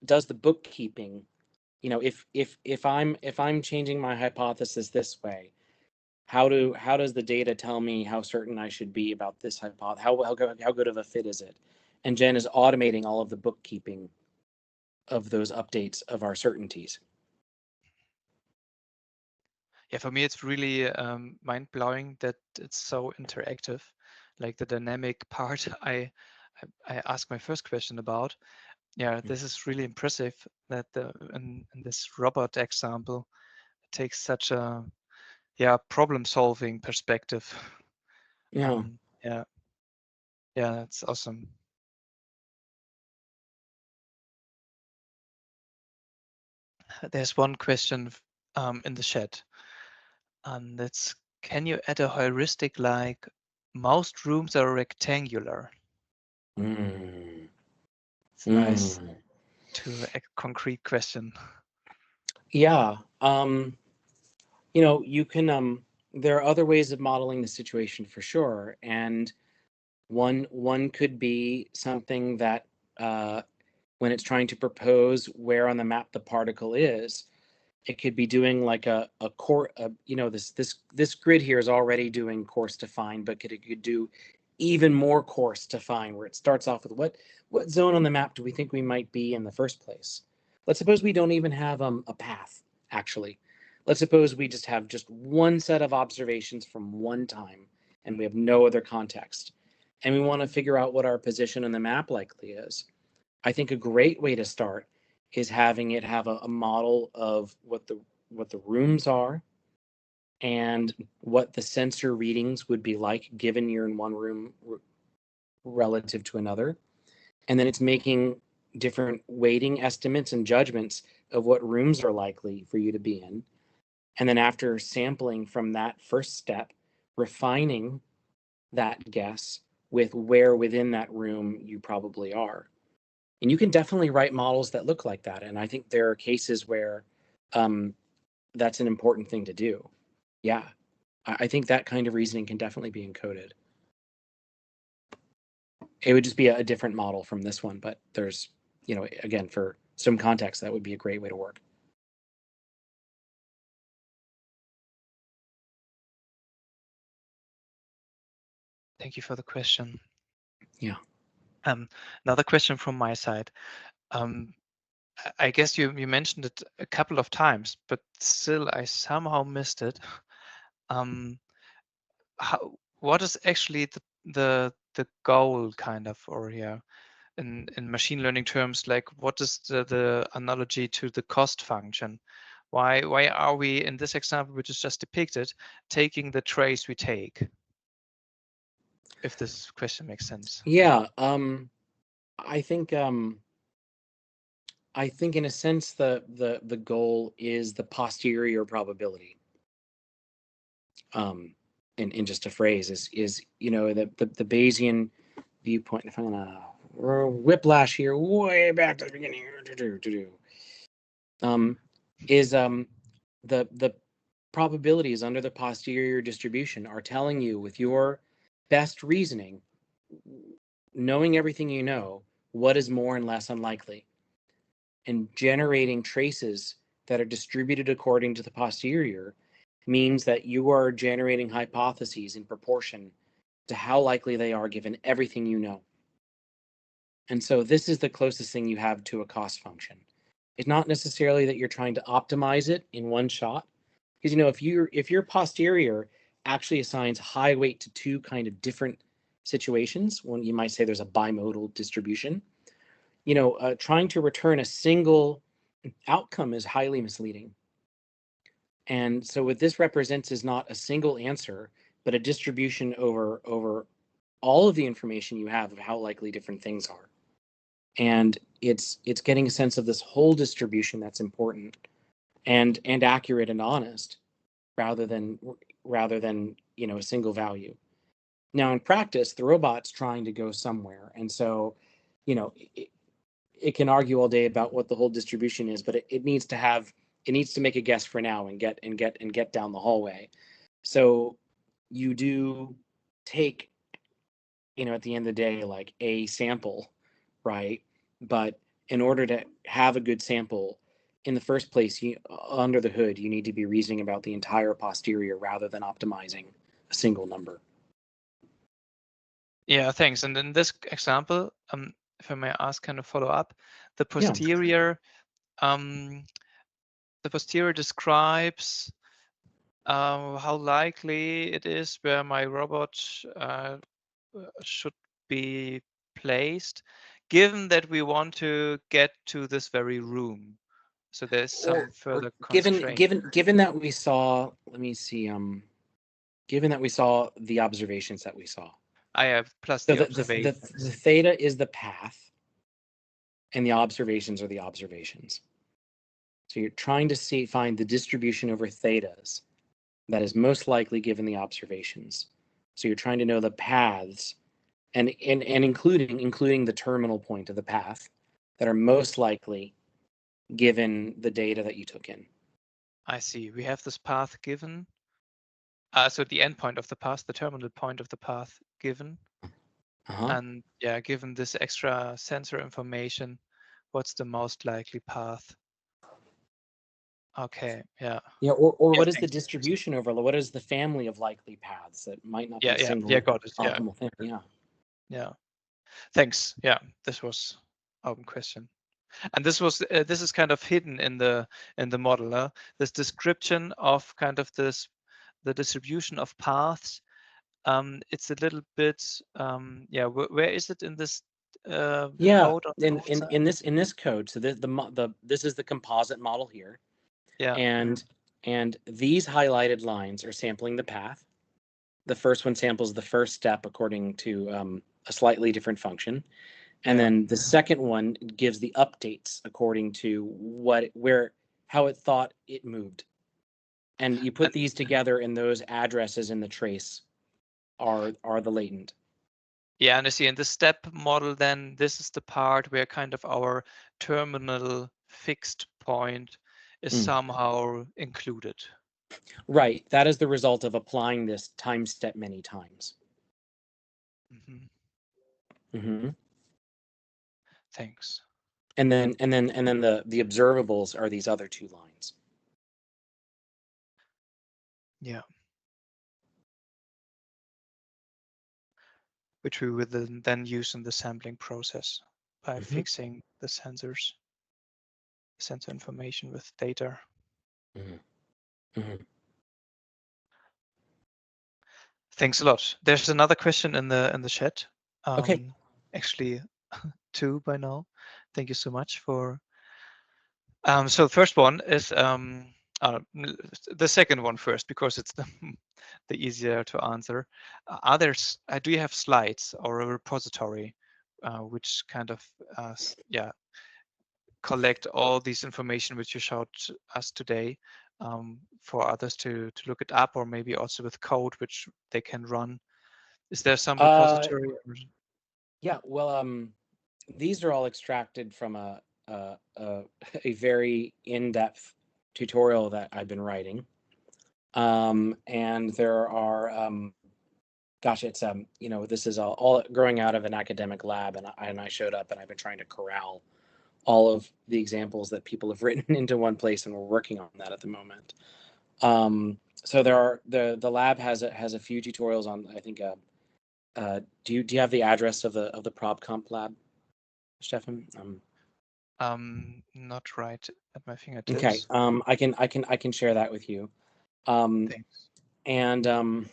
does the bookkeeping. If I'm changing my hypothesis this way, how does the data tell me how certain I should be about this hypothesis? How good of a fit is it? And Gen is automating all of the bookkeeping of those updates of our certainties. Yeah, for me, it's really mind-blowing that it's so interactive. Like the dynamic part I asked my first question about. Yeah, this is really impressive that in this robot example, it takes such a problem-solving perspective. Yeah. Yeah, that's awesome. There's one question in the chat. That's, can you add a heuristic like most rooms are rectangular? It's nice to a concrete question. Yeah. You can there are other ways of modeling the situation for sure, and one could be something that when it's trying to propose where on the map the particle is, it could be doing like a core. This grid here is already doing coarse to fine, but it could do even more coarse to fine, where it starts off with what zone on the map do we think we might be in the first place? Let's suppose we don't even have a path, actually. Let's suppose we just have just one set of observations from one time, and we have no other context. And we want to figure out what our position on the map likely is. I think a great way to start is having it have a model of what the rooms are and what the sensor readings would be like given you're in one room relative to another. And then it's making different weighting estimates and judgments of what rooms are likely for you to be in. And then after sampling from that first step, refining that guess with where within that room you probably are. And you can definitely write models that look like that. And I think there are cases where that's an important thing to do. Yeah, I think that kind of reasoning can definitely be encoded. It would just be a different model from this one, but there's, again, for some context, that would be a great way to work. Thank you for the question. Yeah. Another question from my side. I guess you mentioned it a couple of times, but still I somehow missed it. What is actually the goal kind of, or yeah, in machine learning terms, like what is the analogy to the cost function? Why are we in this example, which is just depicted, taking the trace we take? If this question makes sense. Yeah. I think in a sense the goal is the posterior probability. In just a phrase is the Bayesian viewpoint. If I'm gonna whiplash here way back to the beginning, is the probabilities under the posterior distribution are telling you with your best reasoning, knowing everything you know, what is more and less unlikely, and generating traces that are distributed according to the posterior means that you are generating hypotheses in proportion to how likely they are given everything you know. And so this is the closest thing you have to a cost function. It's not necessarily that you're trying to optimize it in one shot, because if your posterior actually assigns high weight to two kind of different situations, one you might say there's a bimodal distribution, trying to return a single outcome is highly misleading. And so what this represents is not a single answer, but a distribution over all of the information you have of how likely different things are. And it's getting a sense of this whole distribution that's important and accurate and honest rather than a single value. Now in practice, the robot's trying to go somewhere. And so, it can argue all day about what the whole distribution is, but it needs to make a guess for now and get down the hallway. So you do take, at the end of the day, like a sample, right? But in order to have a good sample, in the first place, under the hood, you need to be reasoning about the entire posterior rather than optimizing a single number. Yeah, thanks. And in this example, if I may ask, kind of follow up, the posterior, describes how likely it is where my robot should be placed, given that we want to get to this very room. So there's some further constraint. Given that we saw, let me see, given that we saw the observations that we saw. I have plus So the observation. the theta is the path, and the observations are the observations. So you're trying to find the distribution over thetas that is most likely given the observations. So you're trying to know the paths and including the terminal point of the path that are most likely given the data that you took in. I see. We have this path given. So the endpoint of the path, the terminal point of the path given. And yeah, given this extra sensor information, what's the most likely path? Okay, yeah. Yeah, or Yeah, what is the thanks. distribution over, what is the family of likely paths? That might not be a Yeah, single got it. Yeah, optimal thing. Yeah. yeah. Thanks. Yeah, this was open question. And this is kind of hidden in the model. This description of kind of the distribution of paths. It's a little bit yeah. Where is it in this Yeah, code on the left side? in this code, so this is the composite model here, Yeah, and these highlighted lines are sampling the path. The first one samples the first step according to a slightly different function, and yeah. then the second one gives the updates according to how it thought it moved, and you put And these together, and those addresses in the trace are the latent. yeah, and I see in the step model, then this is the part where kind of our terminal fixed point is somehow included. Right. That is the result of applying this time step many times. Thanks. And then the observables are these other two lines. Yeah. Which we will then use in the sampling process by fixing the sensor information with data. Thanks a lot. There's another question in the chat. Okay. Actually, two by now. Thank you so much for. So the first one is the second one first because it's the easier to answer. Do you have slides or a repository which kind of collect all this information which you showed us today for others to look it up, or maybe also with code which they can run? Is there some repository? Yeah. Well, these are all extracted from a very in-depth tutorial that I've been writing. And there are gosh, it's this is all growing out of an academic lab, and I showed up, and I've been trying to corral all of the examples that people have written into one place, and we're working on that at the moment. So there are the lab has a few tutorials on, I think. Do you have the address of the ProbComp lab, Stefan? Not right at my Okay. fingertips. I can share that with you. Thanks. And I'm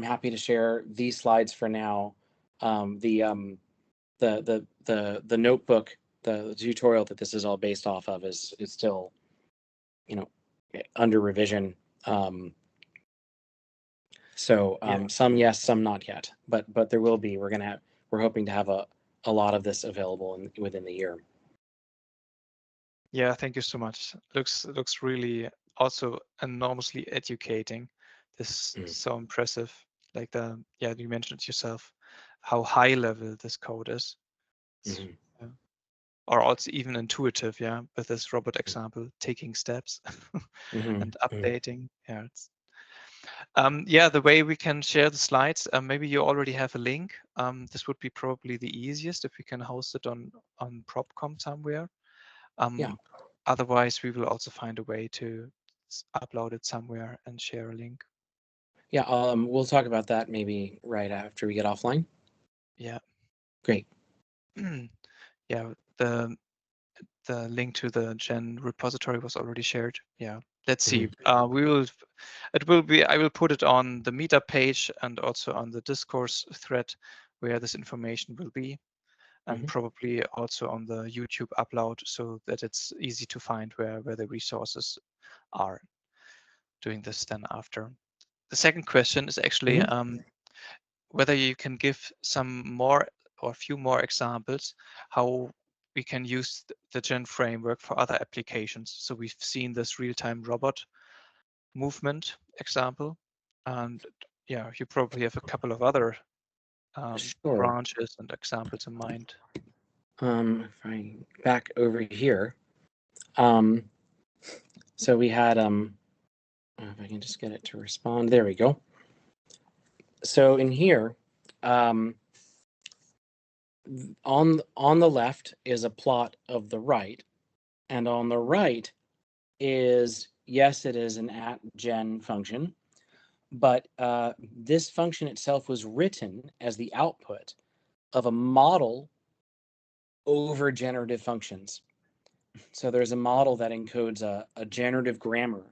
happy to share these slides for now. The notebook, the tutorial that this is all based off of is still, under revision. Some yes, some not yet, but there will be. We're hoping to have a lot of this available within the year. Yeah, thank you so much. Looks really also enormously educating. This is so impressive. Like you mentioned it yourself, how high level this code is. Yeah. Or also even intuitive, with this robot example, taking steps and updating. The way we can share the slides, maybe you already have a link. This would be probably the easiest if we can host it on ProbComp somewhere. Otherwise, we will also find a way to upload it somewhere and share a link. Yeah, we'll talk about that maybe right after we get offline. Yeah. Great. Yeah, the link to the Gen repository was already shared. Yeah, let's see. I will put it on the meetup page and also on the discourse thread where this information will be, and probably also on the YouTube upload so that it's easy to find where the resources are doing this then after. The second question is actually whether you can give some more or a few more examples how we can use the Gen framework for other applications. So we've seen this real-time robot movement example, and yeah, you probably have a couple of other Sure. branches and examples in mind. If I back over here, so we had if I can just get it to respond. There we go. So in here, on the left is a plot of the right, and on the right is, yes, it is an @gen function, but this function itself was written as the output of a model over generative functions. So there's a model that encodes a generative grammar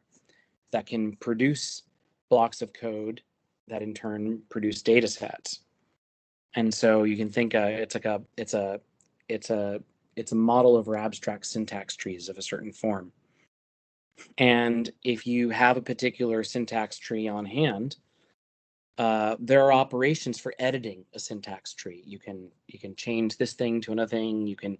that can produce blocks of code that in turn produce data sets. And so you can think it's a model over abstract syntax trees of a certain form. And if you have a particular syntax tree on hand, there are operations for editing a syntax tree. You can change this thing to another thing. You can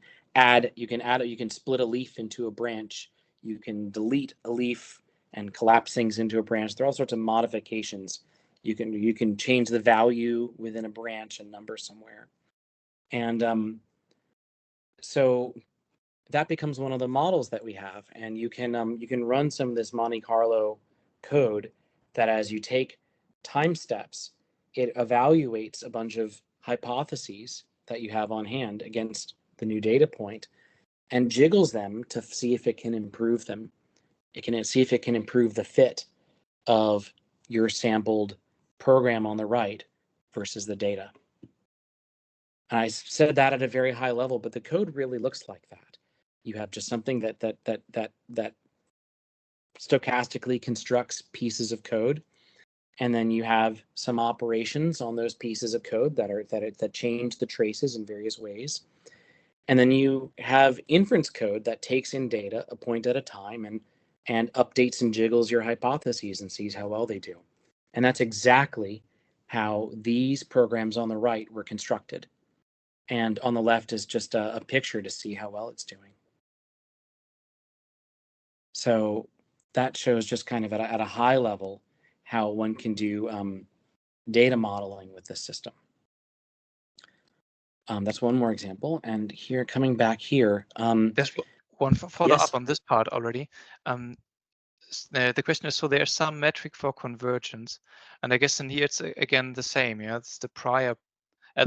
split a leaf into a branch. You can delete a leaf and collapse things into a branch. There are all sorts of modifications. You can change the value within a branch and number somewhere. And so that becomes one of the models that we have. And you can run some of this Monte Carlo code that, as you take time steps, it evaluates a bunch of hypotheses that you have on hand against the new data point and jiggles them to see if it can improve them. It can see if it can improve the fit of your sampled program on the right versus the data. And I said that at a very high level, but the code really looks like that. You have just something that stochastically constructs pieces of code, and then you have some operations on those pieces of code that change the traces in various ways. And then you have inference code that takes in data a point at a time and updates and jiggles your hypotheses and sees how well they do. And that's exactly how these programs on the right were constructed. And on the left is just a picture to see how well it's doing. So that shows just kind of at a high level how one can do data modeling with this system. That's one more example. And here, coming back here. There's one follow yes. up on this part already. The question is, so there's some metric for convergence, and I guess in here it's again the same. Yeah, it's the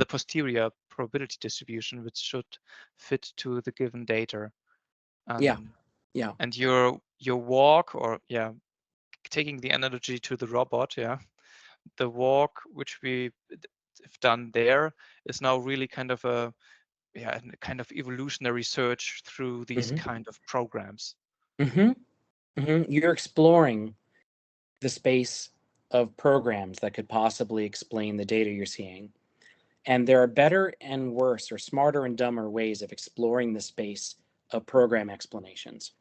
posterior probability distribution, which should fit to the given data. Yeah. And your walk, or taking the analogy to the robot, the walk which we have done there is now really kind of a kind of evolutionary search through these kind of programs. You're exploring the space of programs that could possibly explain the data you're seeing. And there are better and worse, or smarter and dumber ways of exploring the space of program explanations.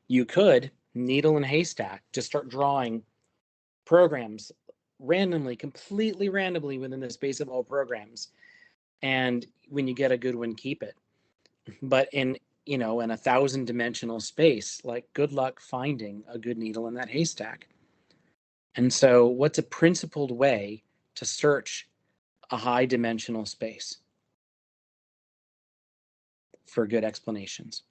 You could, needle and haystack, just start drawing programs randomly, completely randomly within the space of all programs. And when you get a good one, keep it. But in a 1,000-dimensional space, like, good luck finding a good needle in that haystack. And so what's a principled way to search a high-dimensional space for good explanations?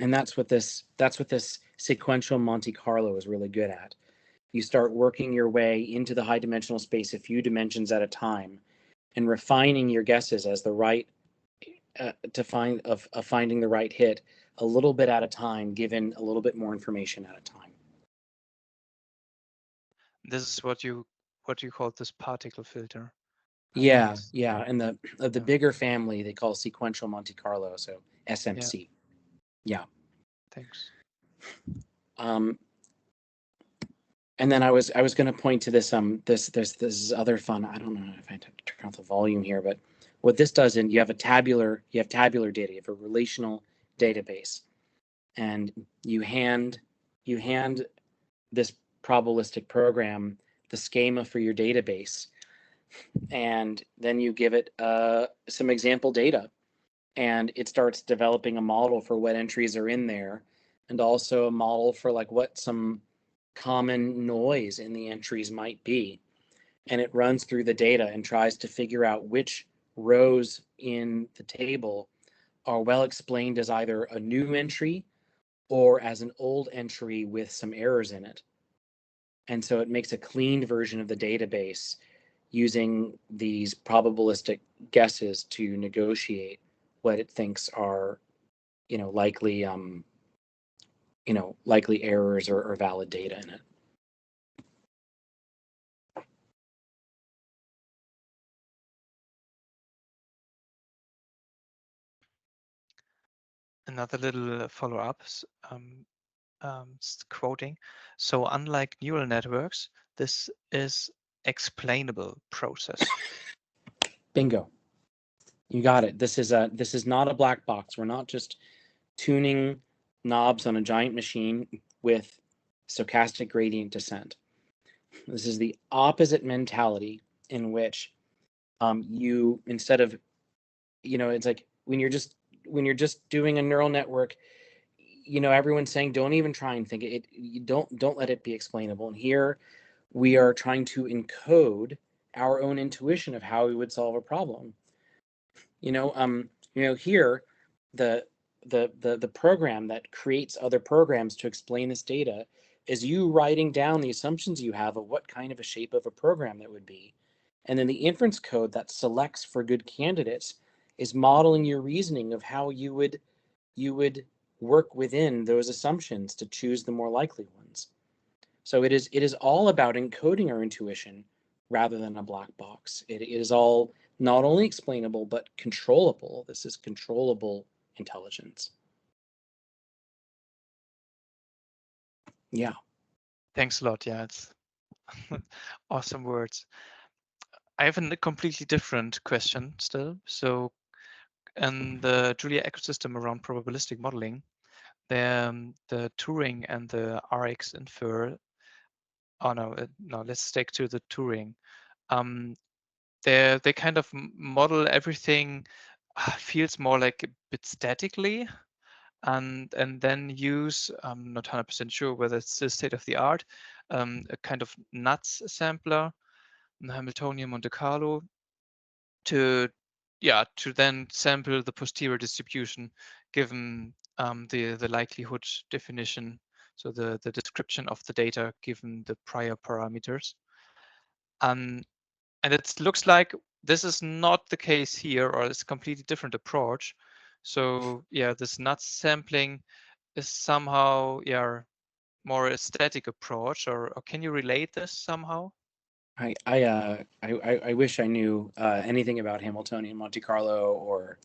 And that's what this sequential Monte Carlo is really good at. You start working your way into the high-dimensional space a few dimensions at a time, and refining your guesses as the right finding the right hit a little bit at a time, given a little bit more information at a time. This is what you call this particle filter. Yeah. And the bigger family they call sequential Monte Carlo, so SMC. Yeah. Thanks. And then I was going to point to this this other fun. I don't know if I turn off the volume here, but what this does, and you have tabular data, you have a relational database, and you hand this probabilistic program the schema for your database, and then you give it some example data, and it starts developing a model for what entries are in there, and also a model for like what some common noise in the entries might be. And it runs through the data and tries to figure out which rows in the table are well explained as either a new entry or as an old entry with some errors in it. And so it makes a cleaned version of the database using these probabilistic guesses to negotiate what it thinks are, likely, likely errors or valid data in it. Another little follow-up, quoting. So unlike neural networks, this is explainable process. Bingo. You got it. This is not a black box. We're not just tuning knobs on a giant machine with stochastic gradient descent. This is the opposite mentality in which you, instead of, it's like when you're just doing a neural network, everyone's saying don't even try and think it. You don't let it be explainable. And here we are trying to encode our own intuition of how we would solve a problem. Here the program that creates other programs to explain this data is you writing down the assumptions you have of what kind of a shape of a program that would be. And then the inference code that selects for good candidates is modeling your reasoning of how you would work within those assumptions to choose the more likely ones. So it is all about encoding our intuition rather than a black box. It is all not only explainable, but controllable. This is controllable intelligence. Yeah. Thanks a lot. Yeah, it's awesome words. I have a completely different question still. So in the Julia ecosystem around probabilistic modeling, the Turing and the RX infer. Oh no, no. Let's stick to the Turing. They kind of model everything. Feels more like a bit statically, and then use. I'm not 100% sure whether it's the state of the art. A kind of nuts sampler, Hamiltonian Monte Carlo, to then sample the posterior distribution given the likelihood definition, so the description of the data given the prior parameters. And it looks like this is not the case here, or it's a completely different approach. So yeah, this nuts sampling is somehow more a static approach, or can you relate this somehow? I wish I knew anything about Hamiltonian Monte Carlo or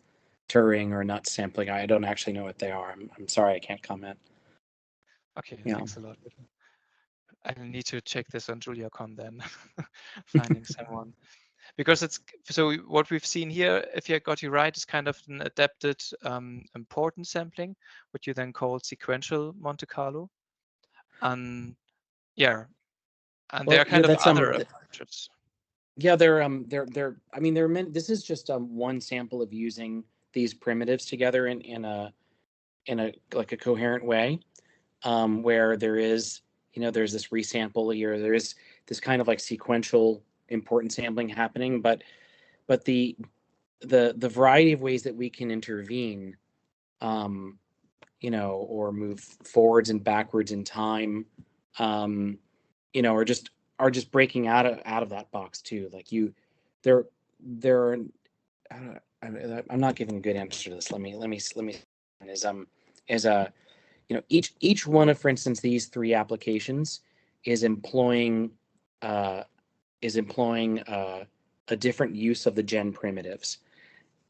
Turing or nuts sampling. I don't actually know what they are. I'm sorry, I can't comment. Okay, Yeah. thanks a lot. I need to check this on JuliaCon then, finding someone. Because it's so what we've seen here, if I got you right, is kind of an adapted importance sampling, what you then call sequential Monte Carlo. And and there are kind of other approaches. Yeah, they're I mean they're meant, this is just one sample of using these primitives together in a like a coherent way, where there is, there's this resample here, there is this kind of like sequential importance sampling happening, but the variety of ways that we can intervene, or move forwards and backwards in time, are just breaking out of that box too. Like there are, I'm not giving a good answer to this. Let me each one of, for instance, these three applications is employing a different use of the Gen primitives.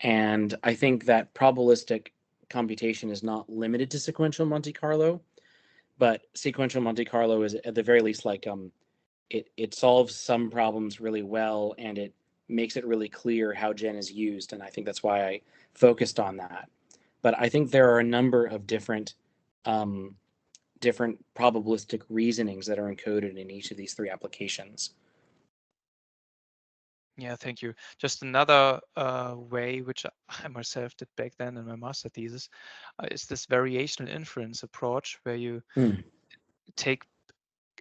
And I think that probabilistic computation is not limited to sequential Monte Carlo, but sequential Monte Carlo is at the very least like it solves some problems really well, and it makes it really clear how Gen is used, and I think that's why I focused on that. But I think there are a number of different probabilistic reasonings that are encoded in each of these three applications. Yeah, thank you. Just another way, which I myself did back then in my master thesis, is this variational inference approach, where you take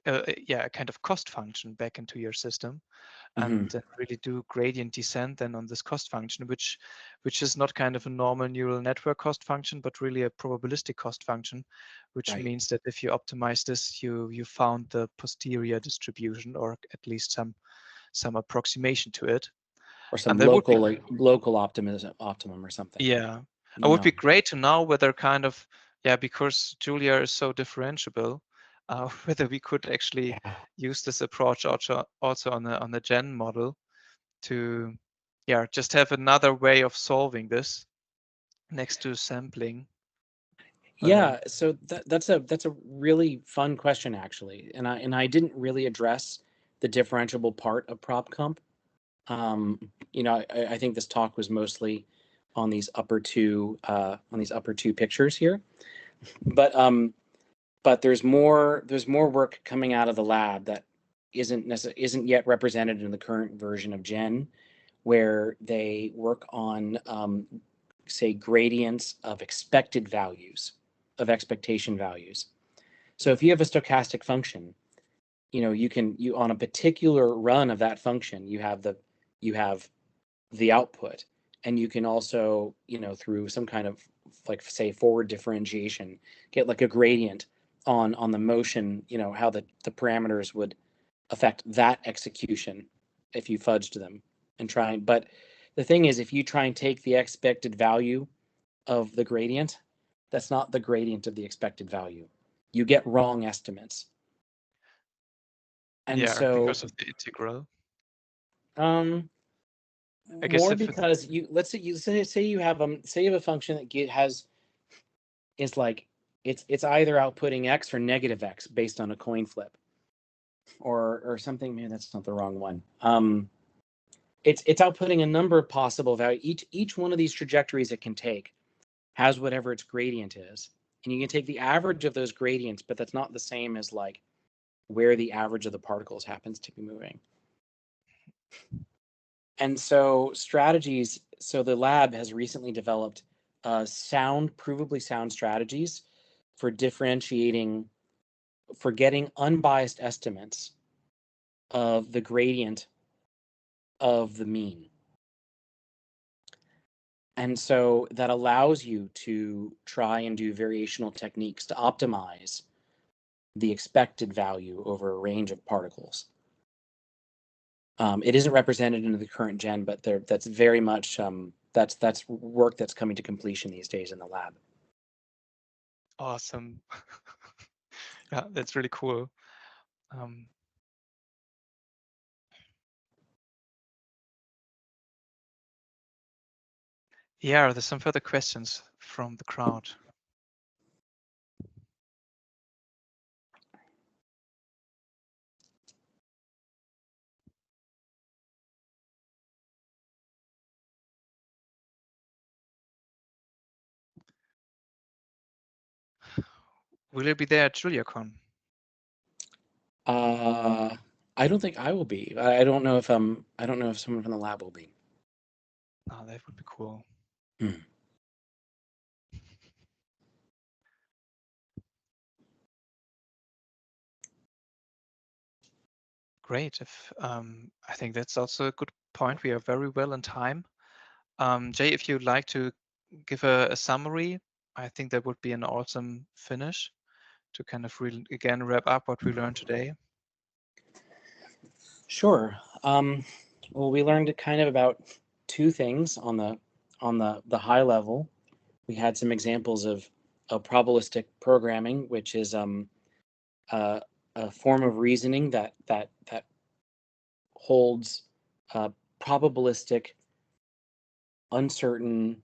a kind of cost function back into your system, and really do gradient descent then on this cost function, which is not kind of a normal neural network cost function, but really a probabilistic cost function, which Right. means that if you optimize this, you found the posterior distribution, or at least some approximation to it. Or some And that would be, local optimum or something. yeah, it would Yeah. be great to know whether kind of, because Julia is so differentiable, whether we could actually Yeah. use this approach also on the Gen model to, just have another way of solving this next to sampling. Yeah, so that's a really fun question actually, and I didn't really address the differentiable part of ProbComp. I think this talk was mostly on these upper two pictures here, but there's more work coming out of the lab that isn't yet represented in the current version of Gen, where they work on say gradients of expected values, of expectation values. So if you have a stochastic function, you on a particular run of that function, you have the output, and you can also, through some kind of, like, say, forward differentiation, get like a gradient on the motion, how the parameters would affect that execution if you fudged them and try. But the thing is, if you try and take the expected value of the gradient, that's not the gradient of the expected value. You get wrong estimates. And so Because of the integral. I guess more if it's, because let's say you have a function that is like it's either outputting x or negative x based on a coin flip, or something. Man, that's not the wrong one. It's outputting a number of possible values. Each one of these trajectories it can take has whatever its gradient is, and you can take the average of those gradients, but that's not the same as like where the average of the particles happens to be moving. And so the lab has recently developed provably sound strategies for differentiating, for getting unbiased estimates of the gradient of the mean. And so that allows you to try and do variational techniques to optimize the expected value over a range of particles. It isn't represented in the current Gen, but that's very much that's work that's coming to completion these days in the lab. awesome. Yeah, that's really cool. Yeah, there's some further questions from the crowd. Will you be there at JuliaCon? I don't think I will be. I don't know if someone from the lab will be. Oh, that would be cool. Great. If I think that's also a good point. We are very well in time. Jay, if you'd like to give a summary, I think that would be an awesome finish to kind of again wrap up what we learned today. Sure. Well, we learned kind of about two things on the high level. We had some examples of probabilistic programming, which is a form of reasoning that holds probabilistic, uncertain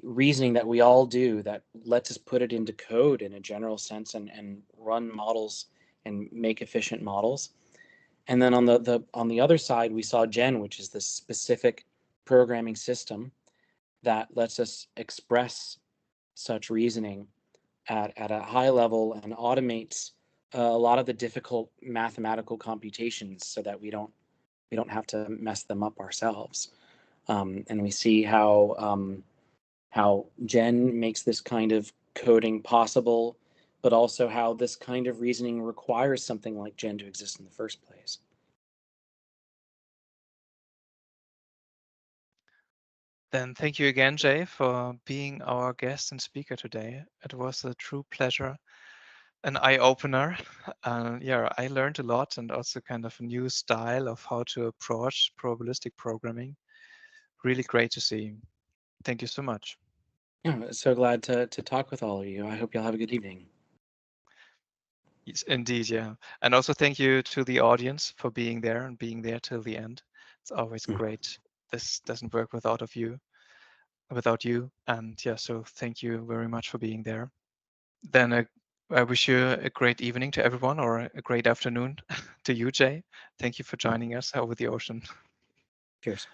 reasoning that we all do, that lets us put it into code in a general sense and run models and make efficient models. And then on the other side, we saw Gen, which is this specific programming system that lets us express such reasoning at a high level and automates a lot of the difficult mathematical computations, so that we don't We don't have to mess them up ourselves. And we see how Gen makes this kind of coding possible, but also how this kind of reasoning requires something like Gen to exist in the first place. Then thank you again, Jay, for being our guest and speaker today. It was a true pleasure, an eye-opener. Yeah, I learned a lot and also kind of a new style of how to approach probabilistic programming. Really great to see. Thank you so much. Yeah, so glad to talk with all of you. I hope you'll have a good evening. Yes, indeed, yeah. And also thank you to the audience for being there and being there till the end. It's always great. This doesn't work without you. And yeah, so thank you very much for being there. Then I wish you a great evening to everyone, or a great afternoon to you, Jay. Thank you for joining us over the ocean. Cheers.